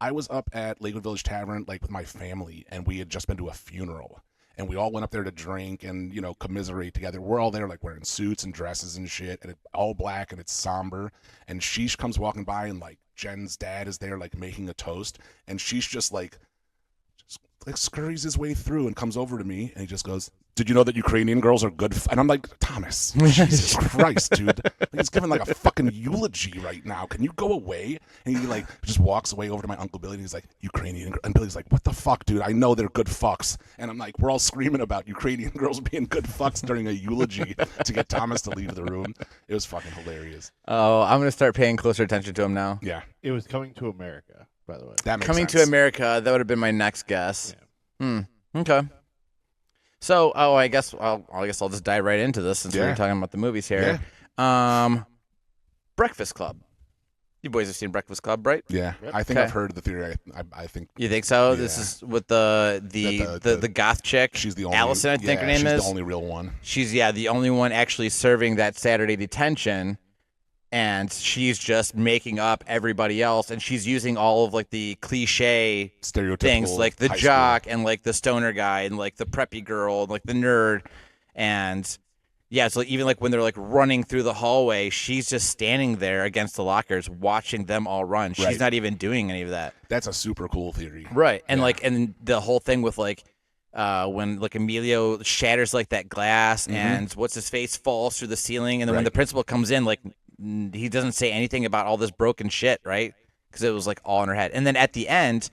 I was up at Lakewood Village Tavern like with my family, and we had just been to a funeral, and we all went up there to drink and commiserate together. We're all there like wearing suits and dresses and shit, and it's all black and it's somber. And Sheesh comes walking by, and like Jen's dad is there like making a toast, and Sheesh just like scurries his way through and comes over to me, and he just goes, "Did you know that Ukrainian girls are good?" And I'm like, Thomas, Jesus Christ, dude. Like, he's giving like a fucking eulogy right now. Can you go away? And he like just walks away over to my Uncle Billy, and he's like, Ukrainian girl. And Billy's like, what the fuck, dude? I know they're good fucks. And I'm like, we're all screaming about Ukrainian girls being good fucks during a eulogy to get Thomas to leave the room. It was fucking hilarious. Oh, I'm gonna start paying closer attention to him now. Yeah, It was Coming to America, by the way. that makes Coming sense. to America, that would have been my next guess. Okay. So, I guess I'll just dive right into this since Yeah. we're talking about the movies here. Breakfast Club. You boys have seen Breakfast Club, right? Yeah, Yep. I think Okay. I've heard the theory. I think You think so? This Yeah. is with the goth chick. she's the only. Allison, I think her name she's is. the only real one. She's the only one actually serving that Saturday detention, and she's just making up everybody else, and she's using all of like the cliche Stereotypical things like the high jock and like the stoner guy and like the preppy girl and like the nerd, and Yeah, so even like when they're like running through the hallway, she's just standing there against the lockers watching them all run. She's Right. not even doing any of that. That's a super cool theory. Right. And Yeah. like and the whole thing with like when like Emilio shatters like that glass and what's his face falls through the ceiling, and then when Right. the principal comes in, like he doesn't say anything about all this broken shit, right? Because it was like all in her head. And then at the end,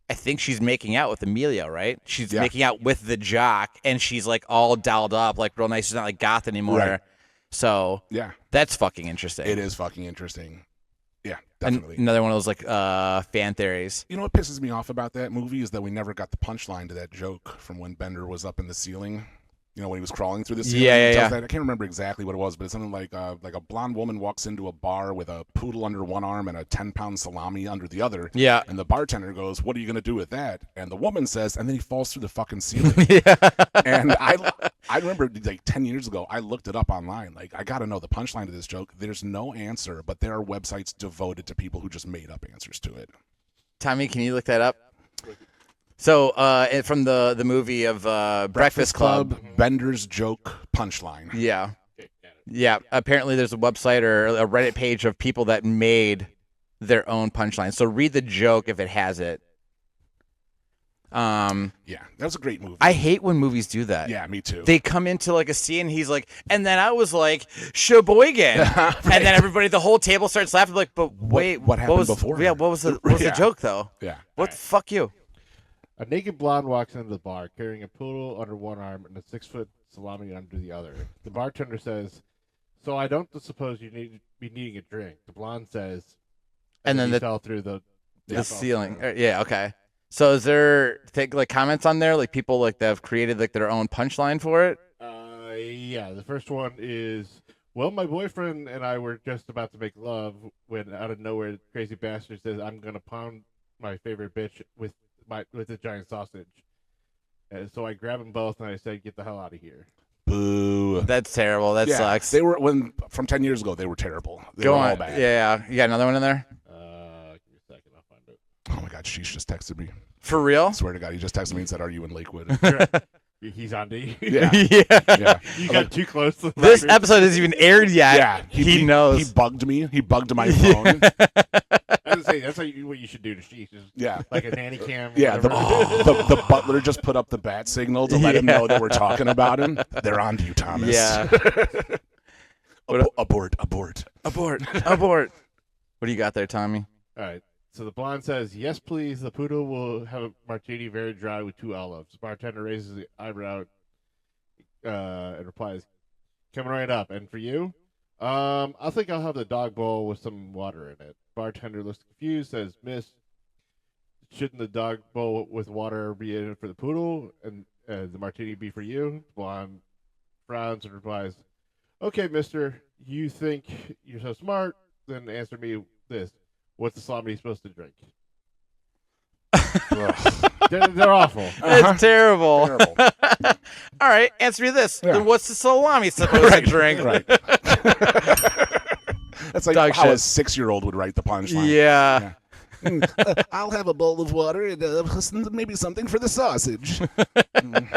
I think she's making out with Emilio, right? She's Yeah. making out with the jock, and she's like all dolled up, like real nice. She's not like goth anymore. Right. So Yeah, that's fucking interesting. it is fucking interesting. Yeah, An- definitely. Another one of those like fan theories. You know what pisses me off about that movie is that we never got the punchline to that joke from when Bender was up in the ceiling. You know, when he was crawling through the ceiling. Yeah, He yeah, tells yeah. that- I can't remember exactly what it was, but it's something like a blonde woman walks into a bar with a poodle under one arm and a 10-pound salami under the other. Yeah. And the bartender goes, "What are you going to do with that?" And the woman says, and then he falls through the fucking ceiling. Yeah. And I remember like 10 years ago, I looked it up online. Like, I got to know the punchline to this joke. There's no answer, but there are websites devoted to people who just made up answers to it. Tommy, can you look that up? So from the movie of Breakfast Club. Bender's joke punchline. Yeah. Yeah. Apparently there's a website or a Reddit page of people that made their own punchline. So read the joke if it has it. Yeah, that was a great movie. I hate when movies do that. Yeah, me too. They come into like a scene, and he's like, and then I was like, Sheboygan, and then everybody, the whole table starts laughing. Like, but wait, what happened was, before? Yeah, what was the Yeah. joke though? Yeah. What fuck you? A naked blonde walks into the bar carrying a poodle under one arm and a 6-foot salami under the other. The bartender says, "So I don't suppose you need be needing a drink." The blonde says, And then he the- fell through the Ceiling. Yeah. Okay. So is there like comments on there, like people like that have created like their own punchline for it? Yeah, the first one is, "Well, my boyfriend and I were just about to make love when out of nowhere, crazy bastard says, 'I'm gonna pound my favorite bitch with a giant sausage.' And so I grab them both and I said, 'Get the hell out of here.'" Boo. That's terrible. That Yeah, sucks. They were from 10 years ago. They were terrible. They Go were on. all bad. Yeah. You got another one in there? Give me a second, I'll find it. Oh my God, Sheesh just texted me. For real? I swear to God, he just texted me and said, "Are you in Lakewood?" He's on to you. Yeah. Yeah. Yeah. You got too close to the This record. episode isn't even aired yet. Yeah. He knows. He bugged me. He bugged my phone. I was saying, that's what you should do to Sheesh. Is Yeah. like a nanny cam. Yeah, the, whatever. the butler just put up the bat signal to let him know that we're talking about him. They're on to you, Thomas. Yeah. Abort. Abort. Abort. What do you got there, Tommy? All right. So the blonde says, "Yes, please. The poodle will have a martini very dry with 2 olives." Bartender raises the eyebrow and replies, "Coming right up. And for you?" I think I'll have the dog bowl with some water in it." Bartender looks confused, says, "Miss, shouldn't the dog bowl with water be in it for the poodle and the martini be for you?" Blonde frowns and replies, "Okay, mister, you think you're so smart? Then answer me this. What's the salami supposed to drink?" They're awful. It's terrible. Terrible. All right, answer me this. Yeah. Then what's the salami supposed to drink? Right. That's like Dog how shit. a 6-year-old would write the punchline. Yeah. I'll have a bowl of water and maybe something for the sausage.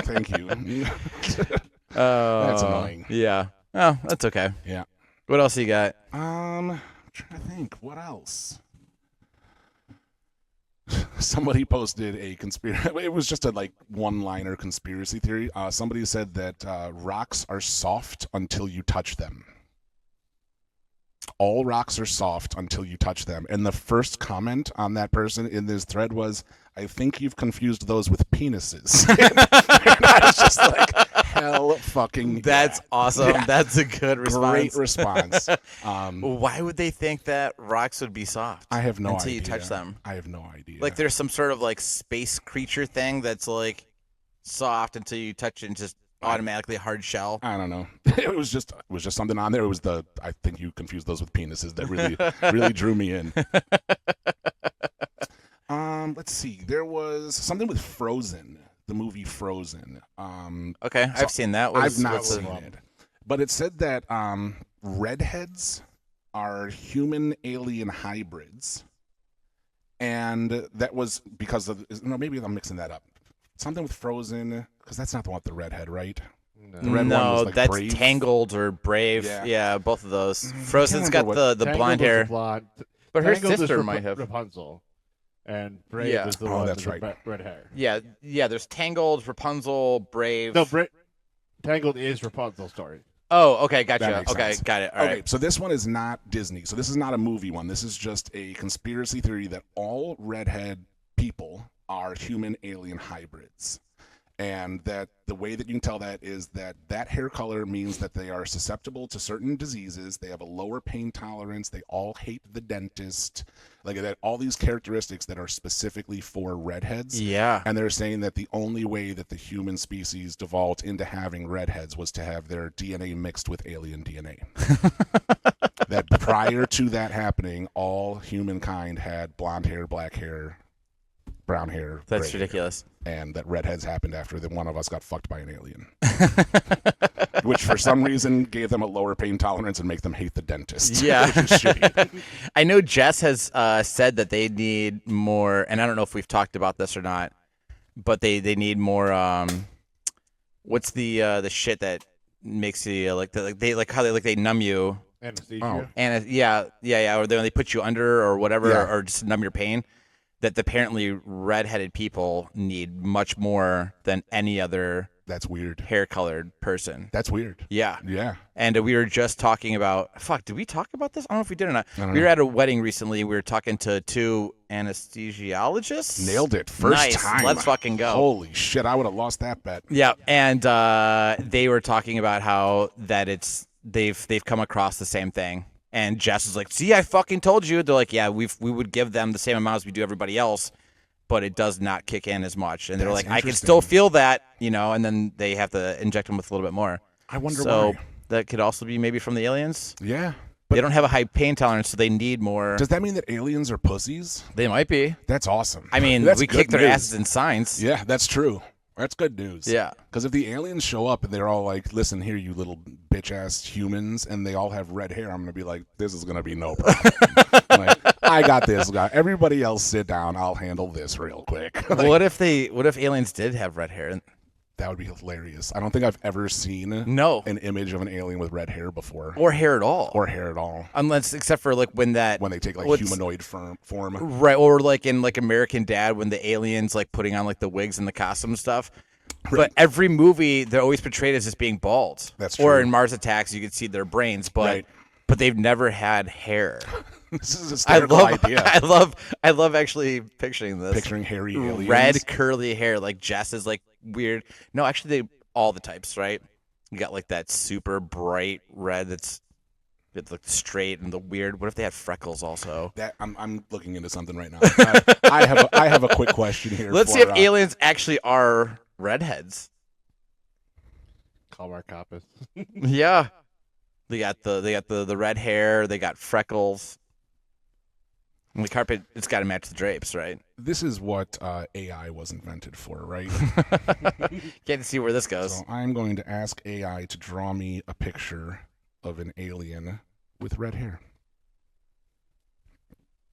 Thank you. That's annoying. Yeah. Oh, that's okay. Yeah. What else you got? I'm trying to think. What else? Somebody posted a conspiracy. It was just a like one-liner conspiracy theory. Somebody said that rocks are soft until you touch them. All rocks are soft until you touch them. And the first comment on that person in this thread was, "I think you've confused those with penises." And I was just like, hell fucking That's yeah. awesome. Yeah. That's a good response. Great response. Why would they think that rocks would be soft? I have no until idea. you touch them. I have no idea. Like there's some sort of like space creature thing that's like soft until you touch it and just automatically hard shell. I don't know. It was just something on there. It was I think you confused those with penises that really drew me in. Let's see. There was something with Frozen, the movie Frozen. Okay, I've seen that. I've not what's seen it, but it said that redheads are human alien hybrids, and that was because of maybe I'm mixing that up. Something with Frozen, because that's not the one with the redhead, right? The red one was like that's Brave. Tangled or Brave. Yeah. Yeah, both of those. Frozen's got remember the Tangled blonde was the hair, blonde. but her Tangled is sister might have. Rapunzel, and Brave Yeah. is the Oh, one that's with the right. red hair. Yeah. There's Tangled, Rapunzel, Brave. No, Tangled is Rapunzel's story. Oh, okay, gotcha. That makes Okay, sense. got it. All Okay, right. so this one is not Disney. So this is not a movie one. This is just a conspiracy theory that all redhead people are human alien hybrids. And that the way that you can tell that is that hair color means that they are susceptible to certain diseases. They have a lower pain tolerance. They all hate the dentist. Like that, all these characteristics that are specifically for redheads. Yeah. And they're saying that the only way that the human species devolved into having redheads was to have their DNA mixed with alien DNA. That prior to that happening, all humankind had blonde hair, black hair, brown hair. That's gray hair. ridiculous. And that redheads happened after that one of us got fucked by an alien. Which for some reason gave them a lower pain tolerance and make them hate the dentist. Yeah. Which is shitty. I know Jess has said that they need more, and I don't know if we've talked about this or not, but they need more. What's the shit that makes you they numb you? Anesthesia. Oh. And yeah, or they put you under or whatever, Yeah. or just numb your pain. That apparently redheaded people need much more than any other That's weird. hair-colored person. That's weird. Yeah. Yeah. And we were just talking about, did we talk about this? I don't know if we did or not. I don't We know. were at a wedding recently. We were talking to two anesthesiologists. Nailed it. First Nice. time. Let's fucking go. Holy shit. I would have lost that bet. Yeah. And they were talking about how that they've come across the same thing. And Jess is like, see, I fucking told you. They're like, yeah, we would give them the same amount as we do everybody else, but it does not kick in as much. And they're That's like, I can interesting. still feel that, and then they have to inject them with a little bit more. I wonder So why. that could also be maybe from the aliens. Yeah. They don't have a high pain tolerance, so they need more. Does that mean that aliens are pussies? They might be. That's awesome. I mean, That's we good kick their news. asses in science. Yeah, that's true. That's good news. Yeah. Because if the aliens show up and they're all like, listen here, you little bitch ass humans, and they all have red hair, I'm going to be like, this is going to be no problem. Like, I got this guy. Everybody else sit down. I'll handle this real quick. Like, What if aliens did have red hair? that would be hilarious. I don't think I've ever seen No. an image of an alien with red hair before. Or hair at all. Or hair at all. Except for like when they take like what's- humanoid form. Right, or like in like American Dad when the aliens like putting on like the wigs and the costume stuff. Right. But every movie they're always portrayed as just being bald. That's Or true. in Mars Attacks you could see their brains, but Right. but they've never had hair. This is a hysterical idea. I love actually picturing this. Picturing hairy aliens. Red curly hair, like Jess is like weird. No, actually they all the types, right? You got like that super bright red it's like straight and the weird. What if they had freckles also? That I'm looking into something right now. I have a quick question here. Let's see if aliens actually are redheads. Call Mark Hoppus. Yeah. They got the red hair, they got freckles. And the carpet, it's got to match the drapes, right? This is what AI was invented for, right? Can't see where this goes. So I'm going to ask AI to draw me a picture of an alien with red hair.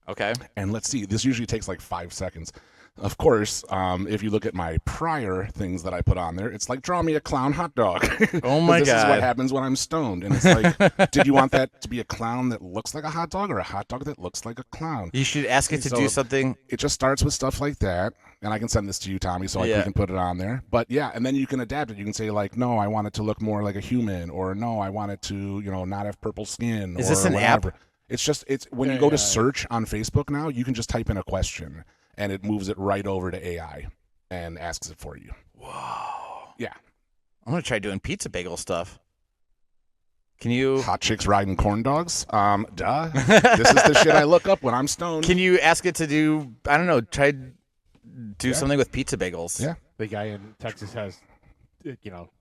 Okay. And let's see, this usually takes like 5 seconds. Of course, if you look at my prior things that I put on there, it's like, draw me a clown hot dog. Oh my This is what God. happens when I'm stoned. And it's like, did you want that to be a clown that looks like a hot dog or a hot dog that looks like a clown? You should ask it to So- do something. It just starts with stuff like that. And I can send this to you, Tommy, so Yeah. you can put it on there. But yeah, and then you can adapt it. You can say like, no, I want it to look more like a human, or no, I want it to, not have purple skin. Is or this an app? whatever. It's when you Yeah, go to yeah. search on Facebook now, you can just type in a question and it moves it right over to AI and asks it for you. Whoa. Yeah. I'm going to try doing pizza bagel stuff. Can you Hot chicks riding corn dogs? Duh. This is the shit I look up when I'm stoned. Can you ask it to do, I don't know, try do Yeah. something with pizza bagels? Yeah. The guy in Texas has,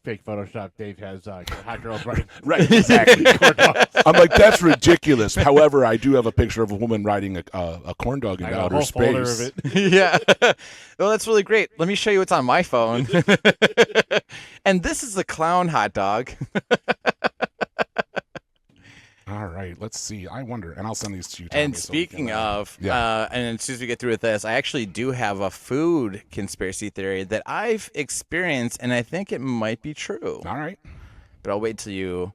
fake Photoshop. Dave has hot girls running. Right, exactly. corn dogs. I'm like, that's ridiculous. However, I do have a picture of a woman riding a corn dog in I got a outer whole folder space. of it. Yeah. Well, that's really great. Let me show you what's on my phone. And this is a clown hot dog. All right, let's see. I wonder, and I'll send these to you. Tommy, And so we speaking can, of, yeah. and as soon as we get through with this, I actually do have a food conspiracy theory that I've experienced, and I think it might be true. All right. But I'll wait till you,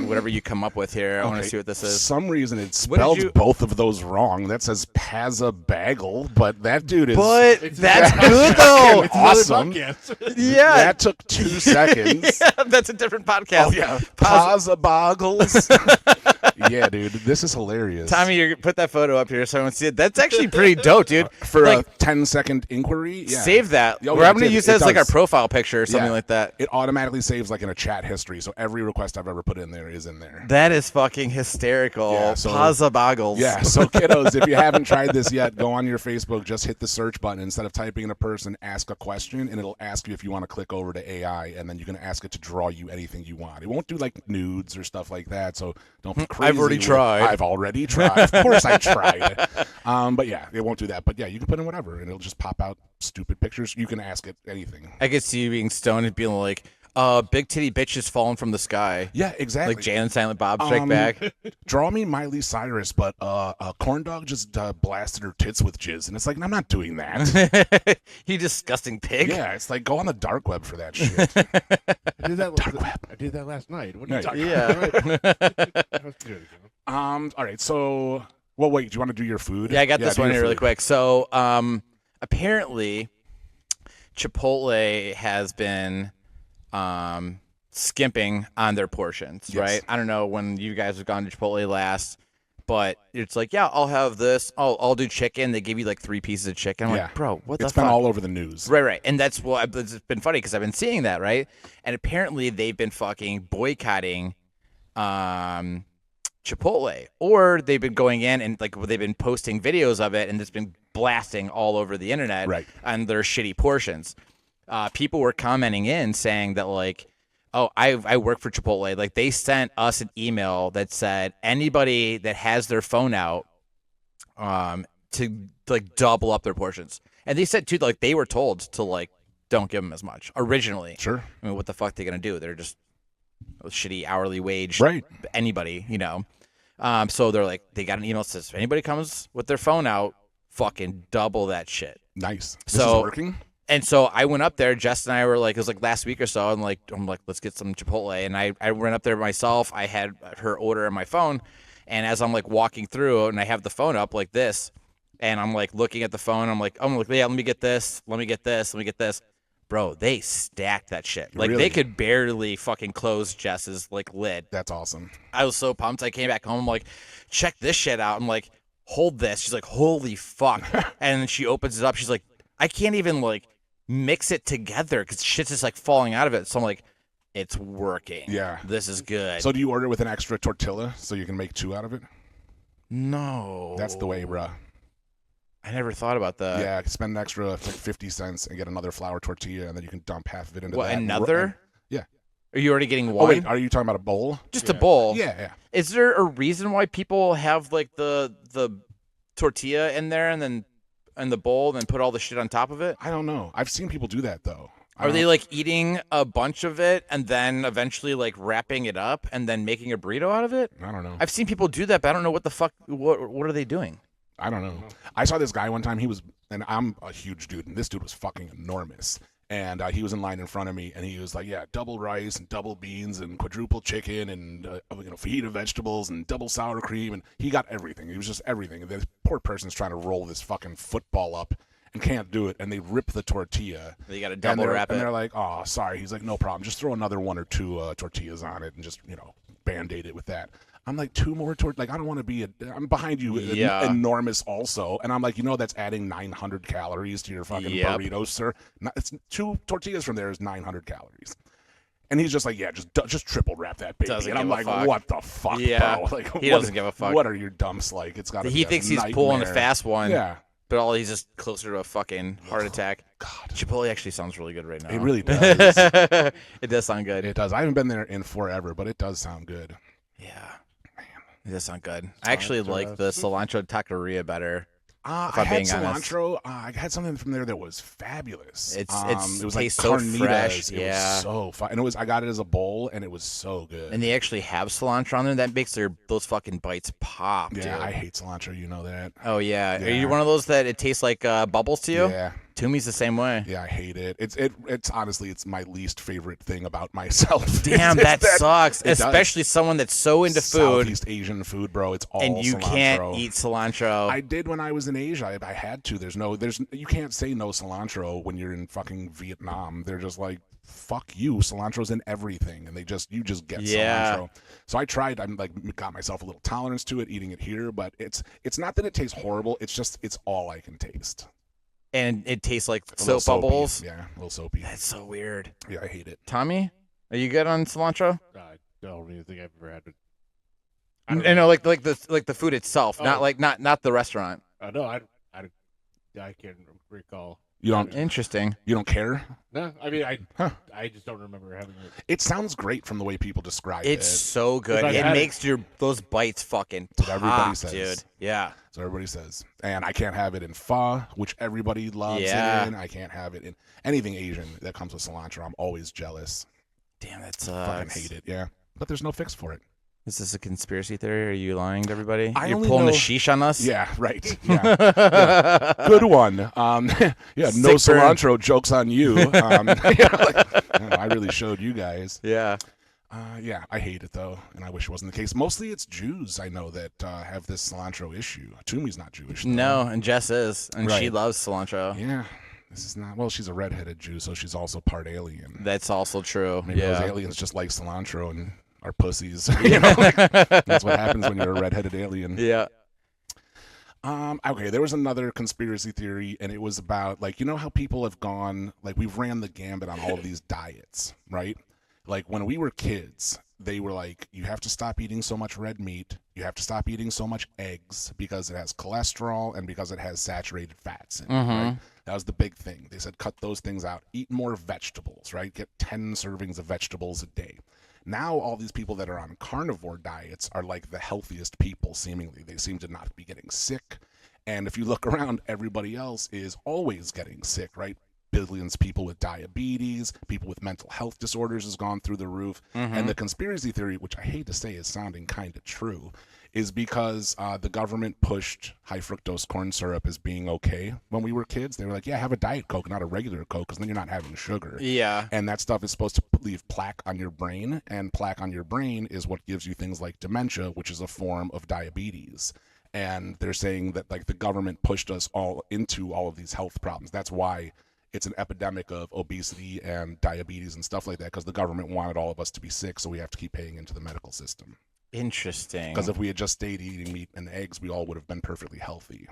whatever you come up with here. I want to Okay. see what this For is. some reason, it What did spelled you- both of those wrong. That says Pazabagel, but that dude is. But It's that's another- good though. It's another Awesome. podcast. Yeah, That took 2 seconds. yeah, that's a different podcast. Oh yeah, Pazabagels. Yeah, dude, this is hilarious. Tommy, you put that photo up here so I can see it. That's actually pretty dope, dude. For like, a 10-second inquiry, yeah. save that. Oh, We're yeah, I'm gonna it use that as like our does. profile picture or something Yeah. like that. It automatically saves like in a chat history, so every request I've ever put in there is in there. That is fucking hysterical. Yeah, so- Pazaboggles. Yeah, so kiddos, if you haven't tried this yet, go on your Facebook, just hit the search button. Instead of typing in a person, ask a question, and it'll ask you if you want to click over to AI, and then you can ask it to draw you anything you want. It won't do like nudes or stuff like that, so don't be crazy. I've already with- tried. I've already tried. Of course I tried. But yeah, it won't do that. But yeah, you can put in whatever, and it'll just pop out stupid pictures. You can ask it anything. I could see you being stoned and being like, big titty bitches falling from the sky. Yeah, exactly. Like Jay and Silent Bob Strike Um, Back. Draw me Miley Cyrus, but a corn dog just blasted her tits with jizz, and it's like I'm not doing that. You disgusting pig. Yeah, it's like go on the dark web for that shit. I did that. Dark web. I did that last night. What are you Right. talking Yeah. about? Let's do it again. All right. So, well, wait. Do you want to do your food? Yeah, I got this do one your here really food. quick. So, apparently, Chipotle has been skimping on their portions, Yes. right? I don't know when you guys have gone to Chipotle last, but it's like, yeah, I'll have this. Oh, I'll do chicken. They give you like 3 pieces of chicken. I'm Yeah. like, bro, what It's the been fuck? all over the news. Right. And that's what it's been funny because I've been seeing that, right? And apparently they've been fucking boycotting Chipotle, or they've been going in and like they've been posting videos of it, and it's been blasting all over the internet Right. on their shitty portions. People were commenting in saying that like, oh, I work for Chipotle. Like they sent us an email that said anybody that has their phone out, to like double up their portions. And they said too, like they were told to like don't give them as much originally. Sure. I mean, what the fuck they gonna do? They're just a shitty hourly wage. Right. Anybody, you know. So they're like, they got an email that says if anybody comes with their phone out, fucking double that shit. Nice. This So- is working. And so I went up there. Jess and I were like, it was like last week or so. And like, I'm like, let's get some Chipotle. And I went up there myself. I had her order on my phone. And as I'm like walking through and I have the phone up like this, and I'm like looking at the phone, I'm like, yeah, let me get this. Let me get this. Let me get this. Bro, they stacked that shit. Like Really? they could barely fucking close Jess's like lid. That's awesome. I was so pumped. I came back home. I'm like, check this shit out. I'm like, hold this. She's like, holy fuck. And then she opens it up. She's like, I can't even like mix it together because shit's just like falling out of it. So I'm like, it's working. Yeah. This is good. So do you order with an extra tortilla so you can make 2 out of it? No. That's the way, bruh. I never thought about that. Yeah, spend an extra like 50 cents and get another flour tortilla, and then you can dump half of it into What, that. another? Yeah. Are you already getting Oh one? wait, are you talking about a bowl? Just a Yeah. bowl. Yeah, yeah. Is there a reason why people have like the tortilla in there and then in the bowl and then put all the shit on top of it? I don't know. I've seen people do that though. I Are don't- they like eating a bunch of it and then eventually like wrapping it up and then making a burrito out of it? I don't know. I've seen people do that, but I don't know what the fuck. What are they doing? I don't know. I saw this guy one time. He was, and I'm a huge dude, and this dude was fucking enormous. And he was in line in front of me, and he was like, "Yeah, double rice and double beans and quadruple chicken and fajita vegetables and double sour cream." And he got everything. It was just everything. And this poor person's trying to roll this fucking football up and can't do it. And they rip the tortilla. They got to And double they're, wrap and it. they're like, "Oh, sorry." He's like, "No problem. Just throw another 1 or 2 tortillas on it and just band-aid it with that." I'm like, 2 more tortillas? Like, I don't want to be I'm behind you, Yeah. enormous also. And I'm like, that's adding 900 calories to your fucking Yep. burrito, sir. It's 2 tortillas from there is 900 calories. And he's just like, yeah, just triple wrap that baby. Doesn't And I'm give a like, fuck. what the fuck, Yeah. bro? Like, He what- doesn't give a fuck. What are your dumps like? It's got to He thinks he's pulling a fast one, Yeah. but all he's just closer to a fucking heart attack. God. Chipotle actually sounds really good right now. It really does. It does sound good. It does. I haven't been there in forever, but it does sound good. Yeah. It does sound good. I actually like the cilantro taqueria better If I I'm had being honest. cilantro. I had something from there that was fabulous. It was tastes like so carnitas. fresh. It Yeah. was so fun. And I got it as a bowl, and it was so good. And they actually have cilantro on there. That makes those fucking bites pop, dude. yeah, I hate cilantro. You know that. Oh yeah. Are Yeah. you one of those that it tastes like bubbles to you? Yeah. Toomey's the same way. Yeah, I hate it. It's honestly it's my least favorite thing about myself. Damn, It's that sucks. it does. Especially someone that's so into food Southeast Asian food, bro. It's all and you cilantro. can't eat cilantro. I did when I was in Asia. I had to. You can't say no cilantro when you're in fucking Vietnam. They're just like, fuck you. Cilantro's in everything, and you just get Yeah. cilantro. So I tried. I'm like got myself a little tolerance to it, eating it here, but it's not that it tastes horrible. It's all I can taste. And it tastes like A little soap soapy. bubbles. Yeah, a little soapy. That's so weird. Yeah, I hate it. Tommy, are you good on cilantro? I don't even think I've ever had it. No, like the food itself, Oh. not the restaurant. No, I can't recall. You don't Interesting. care? No, I mean Huh. I just don't remember having it. It sounds great from the way people describe It's it. so good. I've It had makes those bites fucking That's what everybody pop, says. dude. Yeah. So everybody says. And I can't have it in pho, which everybody loves Yeah. it in. I can't have it in anything Asian that comes with cilantro. I'm always jealous. Damn, that Fucking sucks. hate it, yeah. But there's no fix for it. Is this a conspiracy theory? Are you lying to everybody? I You're only pulling the know- sheesh on us? Yeah, right. Yeah. Good one. Yeah, no Sick burn. cilantro, joke's on you. I really showed you guys. Yeah. Yeah, I hate it though, and I wish it wasn't the case. Mostly it's Jews I know that have this cilantro issue. Toomey's not Jewish. Though. No, and Jess is, and she Right. loves cilantro. Yeah, this is not. Well, she's a redheaded Jew, so she's also part alien. That's also true. Maybe those yeah. aliens just like cilantro and are pussies. You know, like, that's what happens when you're a redheaded alien. Yeah. Okay, there was another conspiracy theory, and it was about how people have gone we've ran the gambit on all of these diets, right? Like when we were kids, they were like, you have to stop eating so much red meat, you have to stop eating so much eggs because it has cholesterol and because it has saturated fats in it, right? That was the big thing. They said cut those things out, eat more vegetables, right? Get 10 servings of vegetables a day. Now all these people that are on carnivore diets are like the healthiest people, seemingly. They seem to not be getting sick. And if you look around, everybody else is always getting sick, right? Billions of people with diabetes, people with mental health disorders has gone through the roof. And the conspiracy theory, which I hate to say is sounding kind of true, is because the government pushed high fructose corn syrup as being okay when we were kids. They were like, yeah, have a Diet Coke, not a regular Coke, because then you're not having sugar. Yeah. And that stuff is supposed to leave plaque on your brain, and plaque on your brain is what gives you things like dementia, which is a form of diabetes. And they're saying that the government pushed us all into all of these health problems. That's why it's an epidemic of obesity and diabetes and stuff like that, because the government wanted all of us to be sick, so we have to keep paying into the medical system. Interesting. Because if we had just stayed eating meat and eggs, we all would have been perfectly healthy.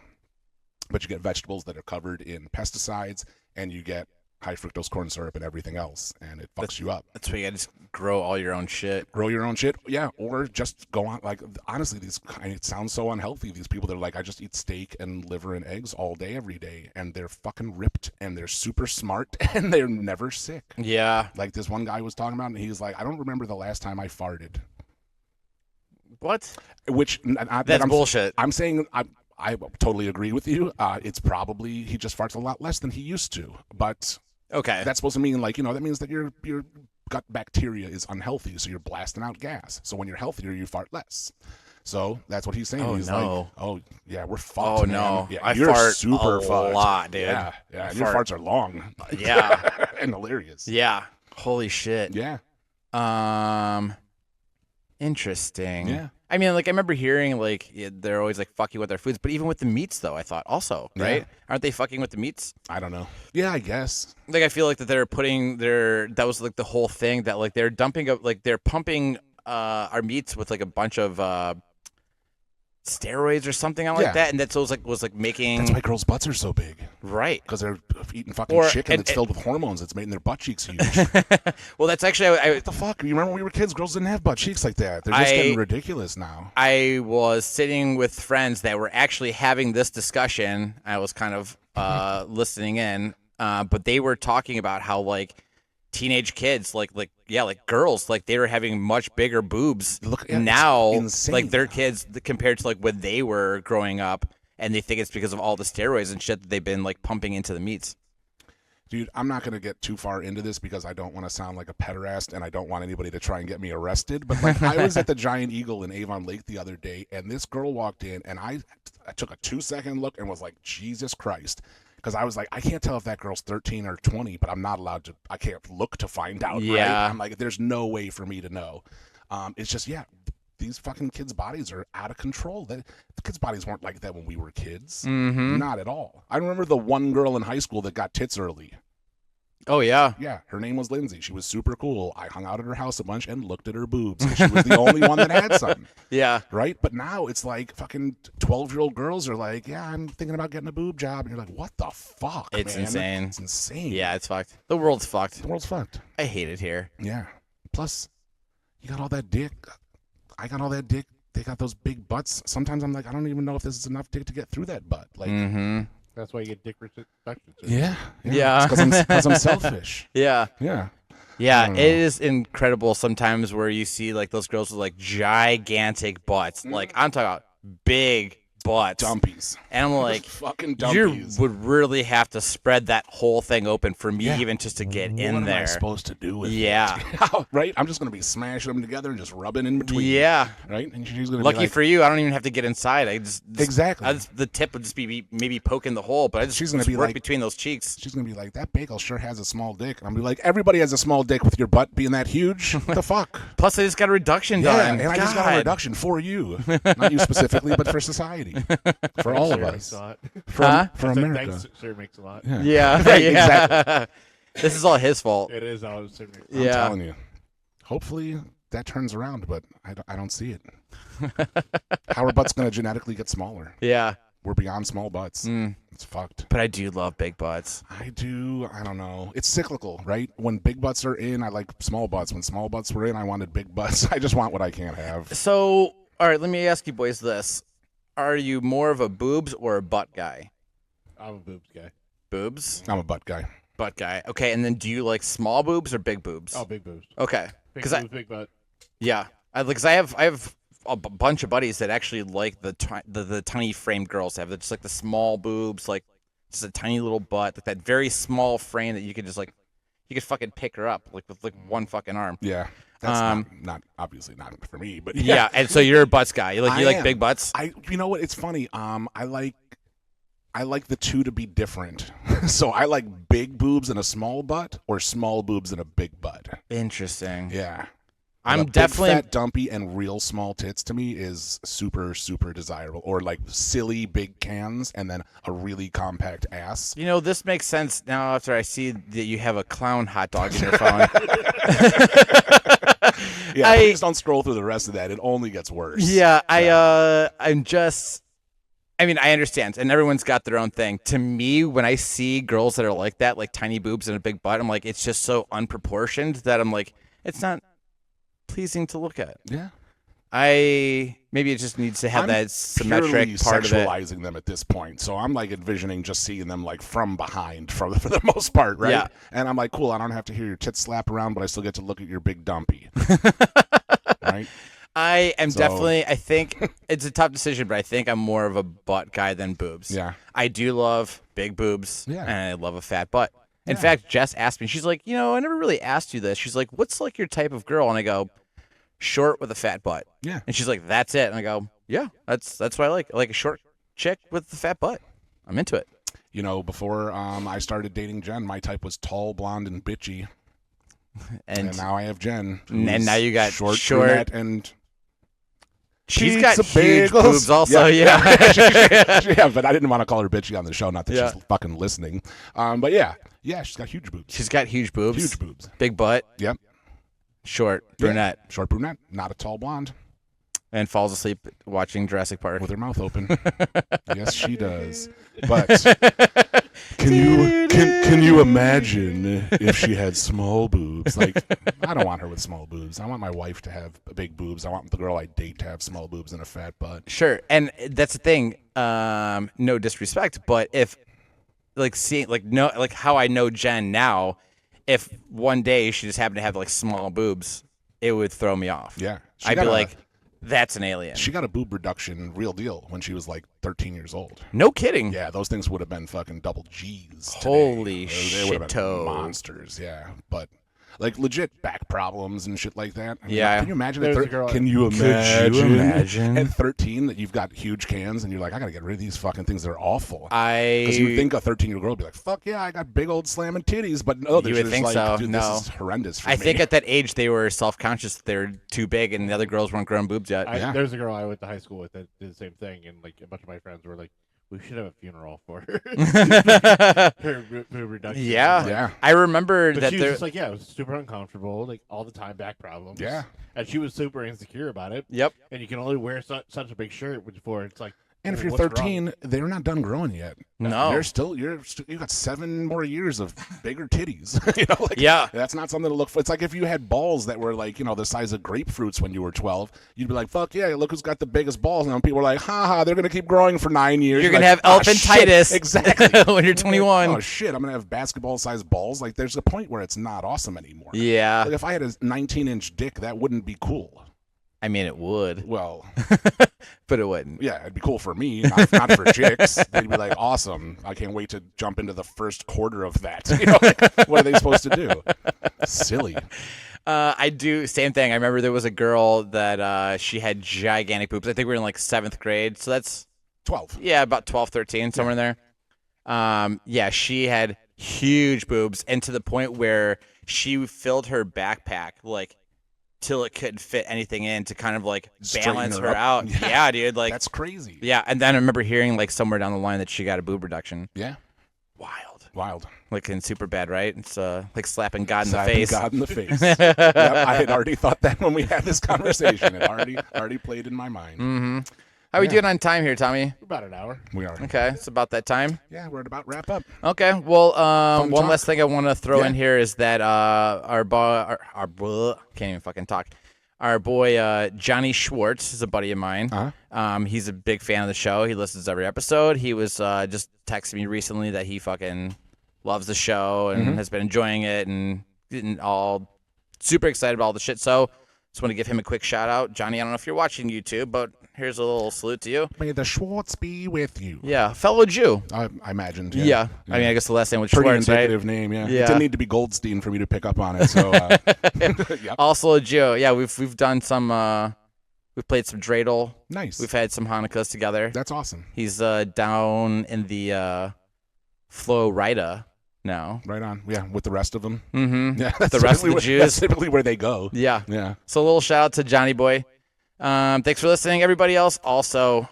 But you get vegetables that are covered in pesticides, and you get high fructose corn syrup and everything else, and it fucks you up. That's why you gotta just grow all your own shit. Grow your own shit, yeah, or just go on. Honestly, it sounds so unhealthy. These people, they're like, I just eat steak and liver and eggs all day, every day, and they're fucking ripped, and they're super smart, and they're never sick. Yeah. Like this one guy was talking about, and he's like, I don't remember the last time I farted. What? Which That's bullshit. I'm saying I totally agree with you. It's probably he just farts a lot less than he used to, but Okay. that's supposed to mean that means that your gut bacteria is unhealthy, so you're blasting out gas. So when you're healthier, you fart less. So that's what he's saying. Oh, He's no. like, oh yeah, we're fucked. Oh, man. no. Yeah, I you're fart super a fucked. lot, dude. Yeah, I and your fart. farts are long. Yeah. and hilarious. Yeah. Holy shit. Yeah, Interesting. yeah. I mean, I remember hearing they're always fucking with their foods, but even with the meats though, I thought also, right? Yeah. Aren't they fucking with the meats? I don't know. Yeah, I guess. I feel like that they're putting that was the whole thing that they're dumping up, they're pumping our meats with a bunch of steroids or something like Yeah. that, and that's was making That's why girls' butts are so big. right. Because they're eating fucking Or- chicken and- that's filled with hormones that's making their butt cheeks huge. Well, that's actually What the fuck? You remember when we were kids? Girls didn't have butt cheeks like that. They're just getting ridiculous now. I was sitting with friends that were actually having this discussion. I was kind of listening in, but they were talking about how teenage kids, girls, they were having much bigger boobs Look, yeah, it's now, insane. their kids compared to when they were growing up. and they think it's because of all the steroids and shit that they've been like pumping into the meats. Dude, I'm not going to get too far into this because I don't want to sound like a pederast and I don't want anybody to try and get me arrested. But like, I was at the Giant Eagle in Avon Lake the other day, and this girl walked in, and I took a 2-second look and was like, Jesus Christ. Because I was like, I can't tell if that girl's 13 or 20, but I'm not allowed to, I can't look to find out. Yeah. Right? I'm like, there's no way for me to know. It's just, yeah, these fucking kids' bodies are out of control. The kids' bodies weren't like that when we were kids. Mm-hmm. Not at all. I remember the one girl in high school that got tits early. Oh, yeah. Yeah, her name was Lindsay. She was super cool. I hung out at her house a bunch and looked at her boobs. She was the only one that had some. Yeah. Right? But now it's like fucking 12-year-old girls are like, yeah, I'm thinking about getting a boob job. And you're like, what the fuck, It's man? insane. It's insane. Yeah, it's fucked. The world's fucked. The world's fucked. I hate it here. Yeah. Plus, you got all that dick. I got all that dick. They got those big butts. Sometimes I'm like, I don't even know if this is enough dick to get through that butt. Like, Mm-hmm. That's why you get dick reduction. yeah. Yeah. Because I'm selfish. Yeah. Yeah. Yeah, I don't it know. is incredible sometimes where you see like those girls with like gigantic butts. Like I'm talking about big butts. Dumpies. And I'm like, fucking you dumpies. would really have to spread that whole thing open for me Yeah. even just to get What in am I there. supposed to do with Yeah. it? Right? I'm just going to be smashing them together and just rubbing in between. Yeah. Right? And she's going to Lucky be like, for you, I don't even have to get inside. I just Exactly. the tip would just be maybe poking the hole, but I just, She's gonna just be work like- between those cheeks. she's going to be like, that bagel sure has a small dick. And I'm going to be like, everybody has a small dick with your butt being that huge. What the fuck? Plus, I just got a reduction Yeah, done. and I just got a God. reduction for you. Not you specifically, but for society. For all of Sure us. makes a lot. For, Huh? for I said America. thanks, sure makes a lot. Yeah. Yeah, Right, yeah. exactly. This is all his fault. It is all sure makes a lot. I'm Yeah. telling you. Hopefully that turns around, but I don't see it. How are butts going to genetically get smaller? Yeah. We're beyond small butts. Mm. It's fucked. But I do love big butts. I don't know. It's cyclical, right? When big butts are in, I like small butts. When small butts were in, I wanted big butts. I just want what I can't have. So, all right, let me ask you boys this. Are you more of a boobs or a butt guy? I'm a boobs guy. Boobs? I'm a butt guy. Butt guy. Okay, and then do you like small boobs or big boobs? Oh, big boobs. Okay. Big 'Cause I- boobs, big butt. Yeah. Because I have a bunch of buddies that actually like the tiny framed girls have. They're just like the small boobs, like just a tiny little butt, like that very small frame that you could just like, you could fucking pick her up like with like one fucking arm. Yeah. That's Um, not obviously not for me, but Yeah, and so you're a butts guy. You I like am. big butts? You know what? It's funny. I like the two to be different. So I like big boobs and a small butt, or small boobs and a big butt. Interesting. Yeah. I'm A big, definitely fat, dumpy, and real small tits to me is super, super desirable. Or like silly big cans and then a really compact ass. You know, this makes sense now after I see that you have a clown hot dog in your phone. Yeah, please don't scroll through the rest of that. It only gets worse. Yeah, I'm just, I mean, I understand, and everyone's got their own thing. To me, when I see girls that are like that, like tiny boobs and a big butt, I'm like, it's just so unproportioned that I'm like, it's not pleasing to look at. Yeah. Maybe it just needs to have I'm that symmetric purely part of it. sexualizing them at this point. So I'm like envisioning just seeing them like from behind for the most part, right? Yeah. And I'm like, cool, I don't have to hear your tits slap around, but I still get to look at your big dumpy. Right? I am So- definitely, I think it's a tough decision, but I think I'm more of a butt guy than boobs. Yeah. I do love big boobs, Yeah. and I love a fat butt. In Yeah. fact, Jess asked me, she's like, I never really asked you this. She's like, what's like your type of girl? And I go, short with a fat butt. Yeah. And she's like, that's it. And I go, yeah, that's what I like. I like a short chick with a fat butt. I'm into it. You know, before I started dating Jen, my type was tall, blonde, and bitchy. And now I have Jen. and who's now you got short, short- brunette, and she's got pizza huge bagels. boobs also. Yeah. Yeah, but I didn't want to call her bitchy on the show. Not that Yeah. she's fucking listening. But yeah, she's got huge boobs. She's got huge boobs. Huge boobs. Big butt. Yep. Short. Yeah. Brunette. Short brunette, not a tall blonde, And falls asleep watching Jurassic Park. with her mouth open. Yes, she does. But can you imagine if she had small boobs? Like, I don't want her with small boobs. I want my wife to have big boobs. I want the girl I date to have small boobs and a fat butt. Sure, and that's the thing. No disrespect, but if like seeing like how I know Jen now, if one day she just happened to have like small boobs, it would throw me off. Yeah, I'd be like, That's an alien. She got a boob reduction, real deal, when she was like 13 years old. No kidding. Yeah, those things would have been fucking double G's. Today. Holy They would have been shit-o. monsters. Yeah, but like legit back problems and shit like that. I mean, Yeah. Can you imagine? There's At a girl- can you Could you imagine? imagine? At 13 that you've got huge cans and you're like, I gotta get rid of these fucking things. They're awful. I Because you would think a 13-year-old girl would be like, fuck yeah, I got big old slamming titties. But no, they're You would just think like, so. dude, No. this is horrendous for I me. think at that age they were self-conscious that they're too big and the other girls weren't growing boobs yet. Yeah. There's a girl I went to high school with that did the same thing, and like a bunch of my friends were like, "We should have a funeral for her." Her boob reduction. Yeah. Yeah. I remember But that she was there. just like, yeah, it was super uncomfortable, like all the time, back problems. Yeah. And she was super insecure about it. Yep. And you can only wear such a big shirt before it's like. And if you're what's wrong? 13, they're not done growing yet. No. You got 7 more years of bigger titties. You know, like, Yeah. that's not something to look for. It's like if you had balls that were like, the size of grapefruits when you were 12, you'd be like, fuck yeah, look who's got the biggest balls. And people are like, haha, they're going to keep growing for 9 years. You're gonna like, have "Ah, shit." elephantitis Exactly. when you're 21. Oh shit, I'm going to have basketball-sized balls. Like there's a point where it's not awesome anymore. Yeah. Like if I had a 19-inch dick, that wouldn't be cool. I mean, it would, Well, but it wouldn't. yeah, it'd be cool for me, not for chicks. They'd be like, awesome. I can't wait to jump into the first quarter of that. Like, what are they supposed to do? Silly. I do same thing. I remember there was a girl that she had gigantic boobs. I think we were in like 7th grade, so that's 12. yeah, about 12, 13, somewhere in there. Yeah, she had huge boobs, and to the point where she filled her backpack like till it couldn't fit anything in to kind of like Straighten balance her her up. out. Yeah. Yeah, dude. Like, That's crazy. yeah. And then I remember hearing like somewhere down the line that she got a boob reduction. Yeah. Wild. Wild. Like in Superbad, right? It's like slapping God in the Slapping face. God in the face. Yep, I had already thought that when we had this conversation. It already played in my mind. Mm-hmm. How we Yeah. doing on time here, Tommy? About an hour. We are. Okay, it's about that time. Yeah, we're about wrap up. Okay, well, Fun one talk. last thing I want to throw Yeah. in here is that our can't even fucking talk. Our boy Johnny Schwartz is a buddy of mine. Uh-huh. He's a big fan of the show. He listens to every episode. He was just texting me recently that he fucking loves the show and has been enjoying it and getting all super excited about all the shit. So just want to give him a quick shout out. Johnny, I don't know if you're watching YouTube, but here's a little salute to you. May the Schwartz be with you. Yeah, fellow Jew. I imagined. Yeah. I mean, I guess the last name was Pretty Schwartz, right? indicative name, yeah. Yeah. It didn't need to be Goldstein for me to pick up on it. So, yep. Also a Jew. Yeah, we've done some. We've played some dreidel. Nice. We've had some Hanukkahs together. That's awesome. He's down in the Florida now. Right on. Yeah, with the rest of them. Mm-hmm. Yeah, that's The rest of the typically Jews. That's typically where they go. Yeah. Yeah. So a little shout out to Johnny Boy. Thanks for listening, everybody else. Also,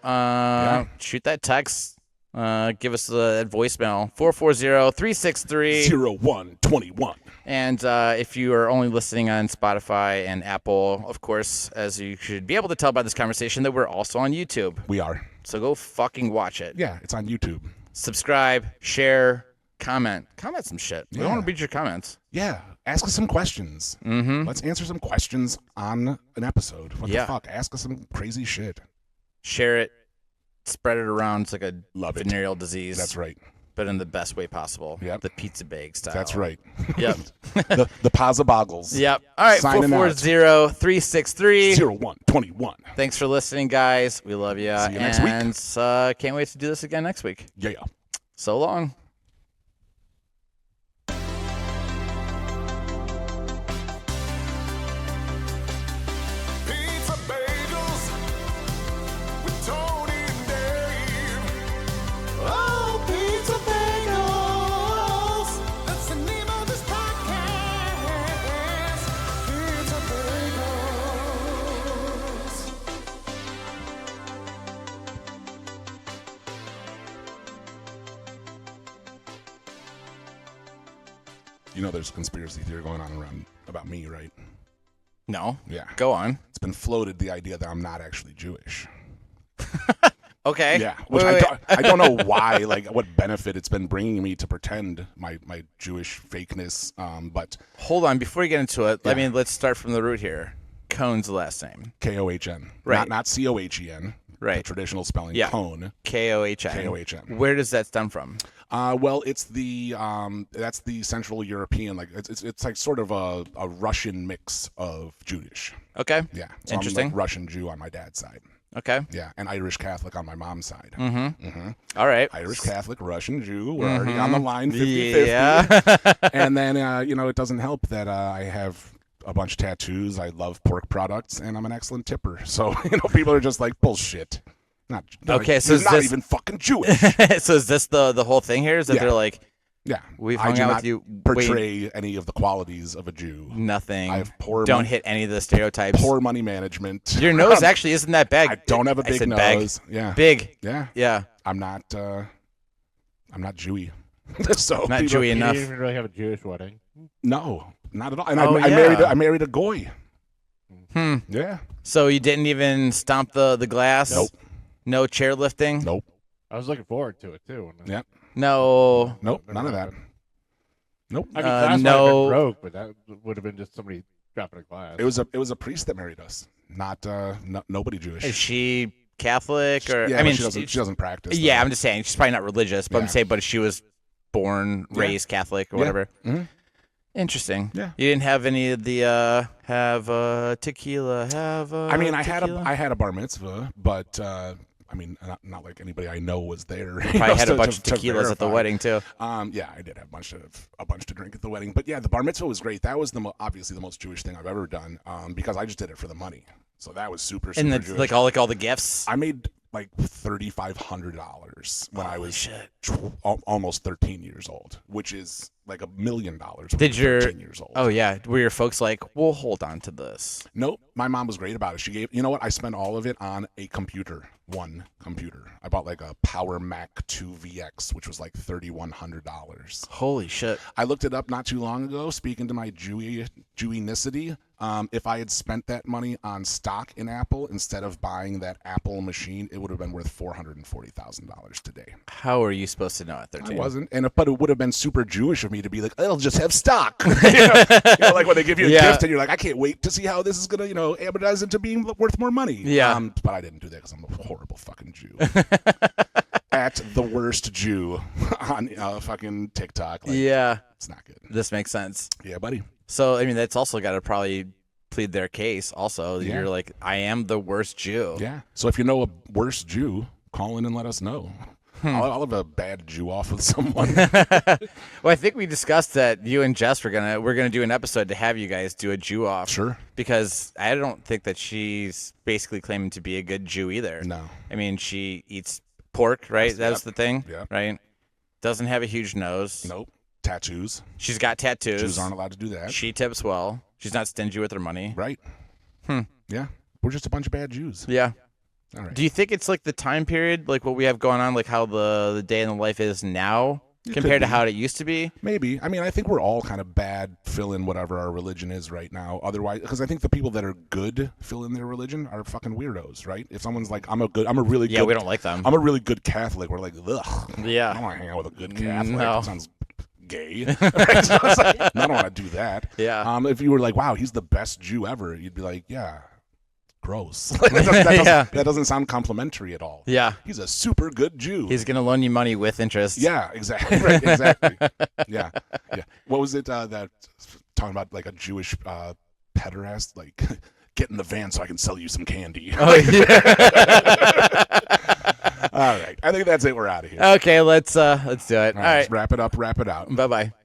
shoot that text. Give us a voicemail 440-363. 0121. And if you are only listening on Spotify and Apple, of course, as you should be able to tell by this conversation, that we're also on YouTube. We are. So go fucking watch it. Yeah, it's on YouTube. Subscribe, share, comment some shit. We Yeah. want to read your comments. Yeah. Ask us some questions. Mm-hmm. Let's answer some questions on an episode. What Yeah. the fuck? Ask us some crazy shit. Share it, spread it around. It's like a Love it. venereal disease. That's right. But in the best way possible. Yep. The pizza bag style. That's right. Yep. the Pazza Boggles. Yep. All right. Signing out. 440-363. 0121. Thanks for listening, guys. We love you. See you next week. And can't wait to do this again next week. Yeah. So long. Pizza bagels with Tony and Dave. Oh, pizza bagels. That's the name of this podcast. Pizza bagels. You know there's a conspiracy theory going on around about me, right? No. Yeah. Go on. It's been floated the idea that I'm not actually Jewish. Okay. Yeah, which Wait. I don't know why, like what benefit it's been bringing me to pretend my Jewish fakeness. But Hold on. Before you get into it, Yeah. let's start from the root here. Cohn's the last name. Kohn, Right. not Cohen. The Right. traditional spelling, Yeah. Kohn. K-O-H-N. K-O-H-N. Where does that stem from? Well, it's the that's the Central European, like it's like sort of a Russian mix of Jewish. Okay. Yeah, so Interesting. I'm like Russian Jew on my dad's side. Okay. Yeah, and Irish Catholic on my mom's side. All right. Irish Catholic, Russian Jew. We're already on the line, 50-50. Yeah. And then it doesn't help that I have a bunch of tattoos. I love pork products, and I'm an excellent tipper. So people are just like bullshit. Not Okay, so you're is not this- even fucking Jewish. So is this the whole thing here? Is that Yeah. they're like, Yeah, we've I hung do out not with you, portray any of the qualities of a Jew. nothing. I have poor Don't mon- hit any of the stereotypes. Poor money management. Your nose actually isn't that big. I don't have a I big said nose. Yeah, Big. yeah. Yeah. I'm not Jewy. So Not people- Jewy You enough. didn't even really have a Jewish wedding. No, not at all. And Oh, I yeah. married a goy. Yeah. So you didn't even stomp the glass? Nope. No chairlifting? Nope. I was looking forward to it too. Yep. No. Nope. Never None of that. happened. Nope. I mean, Uh, glass might have no. been broke, but that would have been just somebody dropping a glass. It was a priest that married us, not nobody Jewish. Is she Catholic or? Yeah, I mean, but she doesn't practice. yeah, though. I'm just saying she's probably not religious, but I'm Yeah. saying, but she was born, Yeah. raised Catholic or Yeah. whatever. Mhm. Interesting. Yeah. You didn't have any of the have tequila, have. I mean, I tequila? had a bar mitzvah, but I mean, not like anybody I know was there. Probably had a bunch of tequilas at the verify. wedding too. Yeah, I did have a bunch to drink at the wedding. But yeah, the bar mitzvah was great. That was obviously the most Jewish thing I've ever done. Because I just did it for the money. So that was super And then Jewish. like all the gifts. I made like $3,500 when I Holy was shit. almost 13 years old, which is like $1 million. When Did you're your 13 years old? Oh yeah, were your folks like, we'll hold on to this? Nope. My mom was great about it. She gave, you know what? I spent all of it on a computer, one computer. I bought like a Power Mac 2 VX, which was like $3,100. Holy shit. I looked it up not too long ago, speaking to my Jewinicity. If I had spent that money on stock in Apple instead of buying that Apple machine, it would have been worth $440,000 today. How are you supposed to know at I 13? wasn't, but it would have been super Jewish of me to be like, it'll just have stock. you know, like when they give you a Yeah. gift and you're like, I can't wait to see how this is gonna, amortize into being worth more money. Yeah. But I didn't do that because I'm a horrible fucking Jew. At the worst Jew on fucking TikTok. Like, Yeah, it's not good. this makes sense. Yeah, buddy. So I mean, that's also got to probably plead their case. Also, Yeah. you're like, I am the worst Jew. Yeah. So if you know a worse Jew, call in and let us know. I'll have a bad Jew off with someone. Well, I think we discussed that you and Jess we're gonna do an episode to have you guys do a Jew off. Sure. Because I don't think that she's basically claiming to be a good Jew either. No. I mean, she eats pork, right? That's the thing, Yep. right? Doesn't have a huge nose. Nope. Tattoos. She's got tattoos. Jews aren't allowed to do that. She tips well. She's not stingy with her money. Right. Yeah. We're just a bunch of bad Jews. Yeah. All right. Do you think it's like the time period, like what we have going on, like how the day in the life is now It compared could to be. how it used to be? Maybe. I mean, I think we're all kind of bad fill in whatever our religion is right now. Otherwise, because I think the people that are good fill in their religion are fucking weirdos, right? If someone's like, I'm a really Yeah, good, we don't like them. I'm a really good Catholic, we're like, ugh. I Yeah. don't want to hang out with a good Catholic. No. That sounds gay. Right? So it's like, I don't want to do that. Yeah. If you were like, wow, he's the best Jew ever, you'd be like, yeah, gross. That doesn't sound complimentary at all. Yeah. He's a super good Jew. He's going to loan you money with interest. Yeah, exactly. Right, exactly. Yeah. What was it that talking about like a Jewish pederast? Like, get in the van so I can sell you some candy. Oh, yeah. All right. I think that's it. We're out of here. Okay, let's do it. All All right. right. Let's wrap it up. Wrap it out. Bye-bye.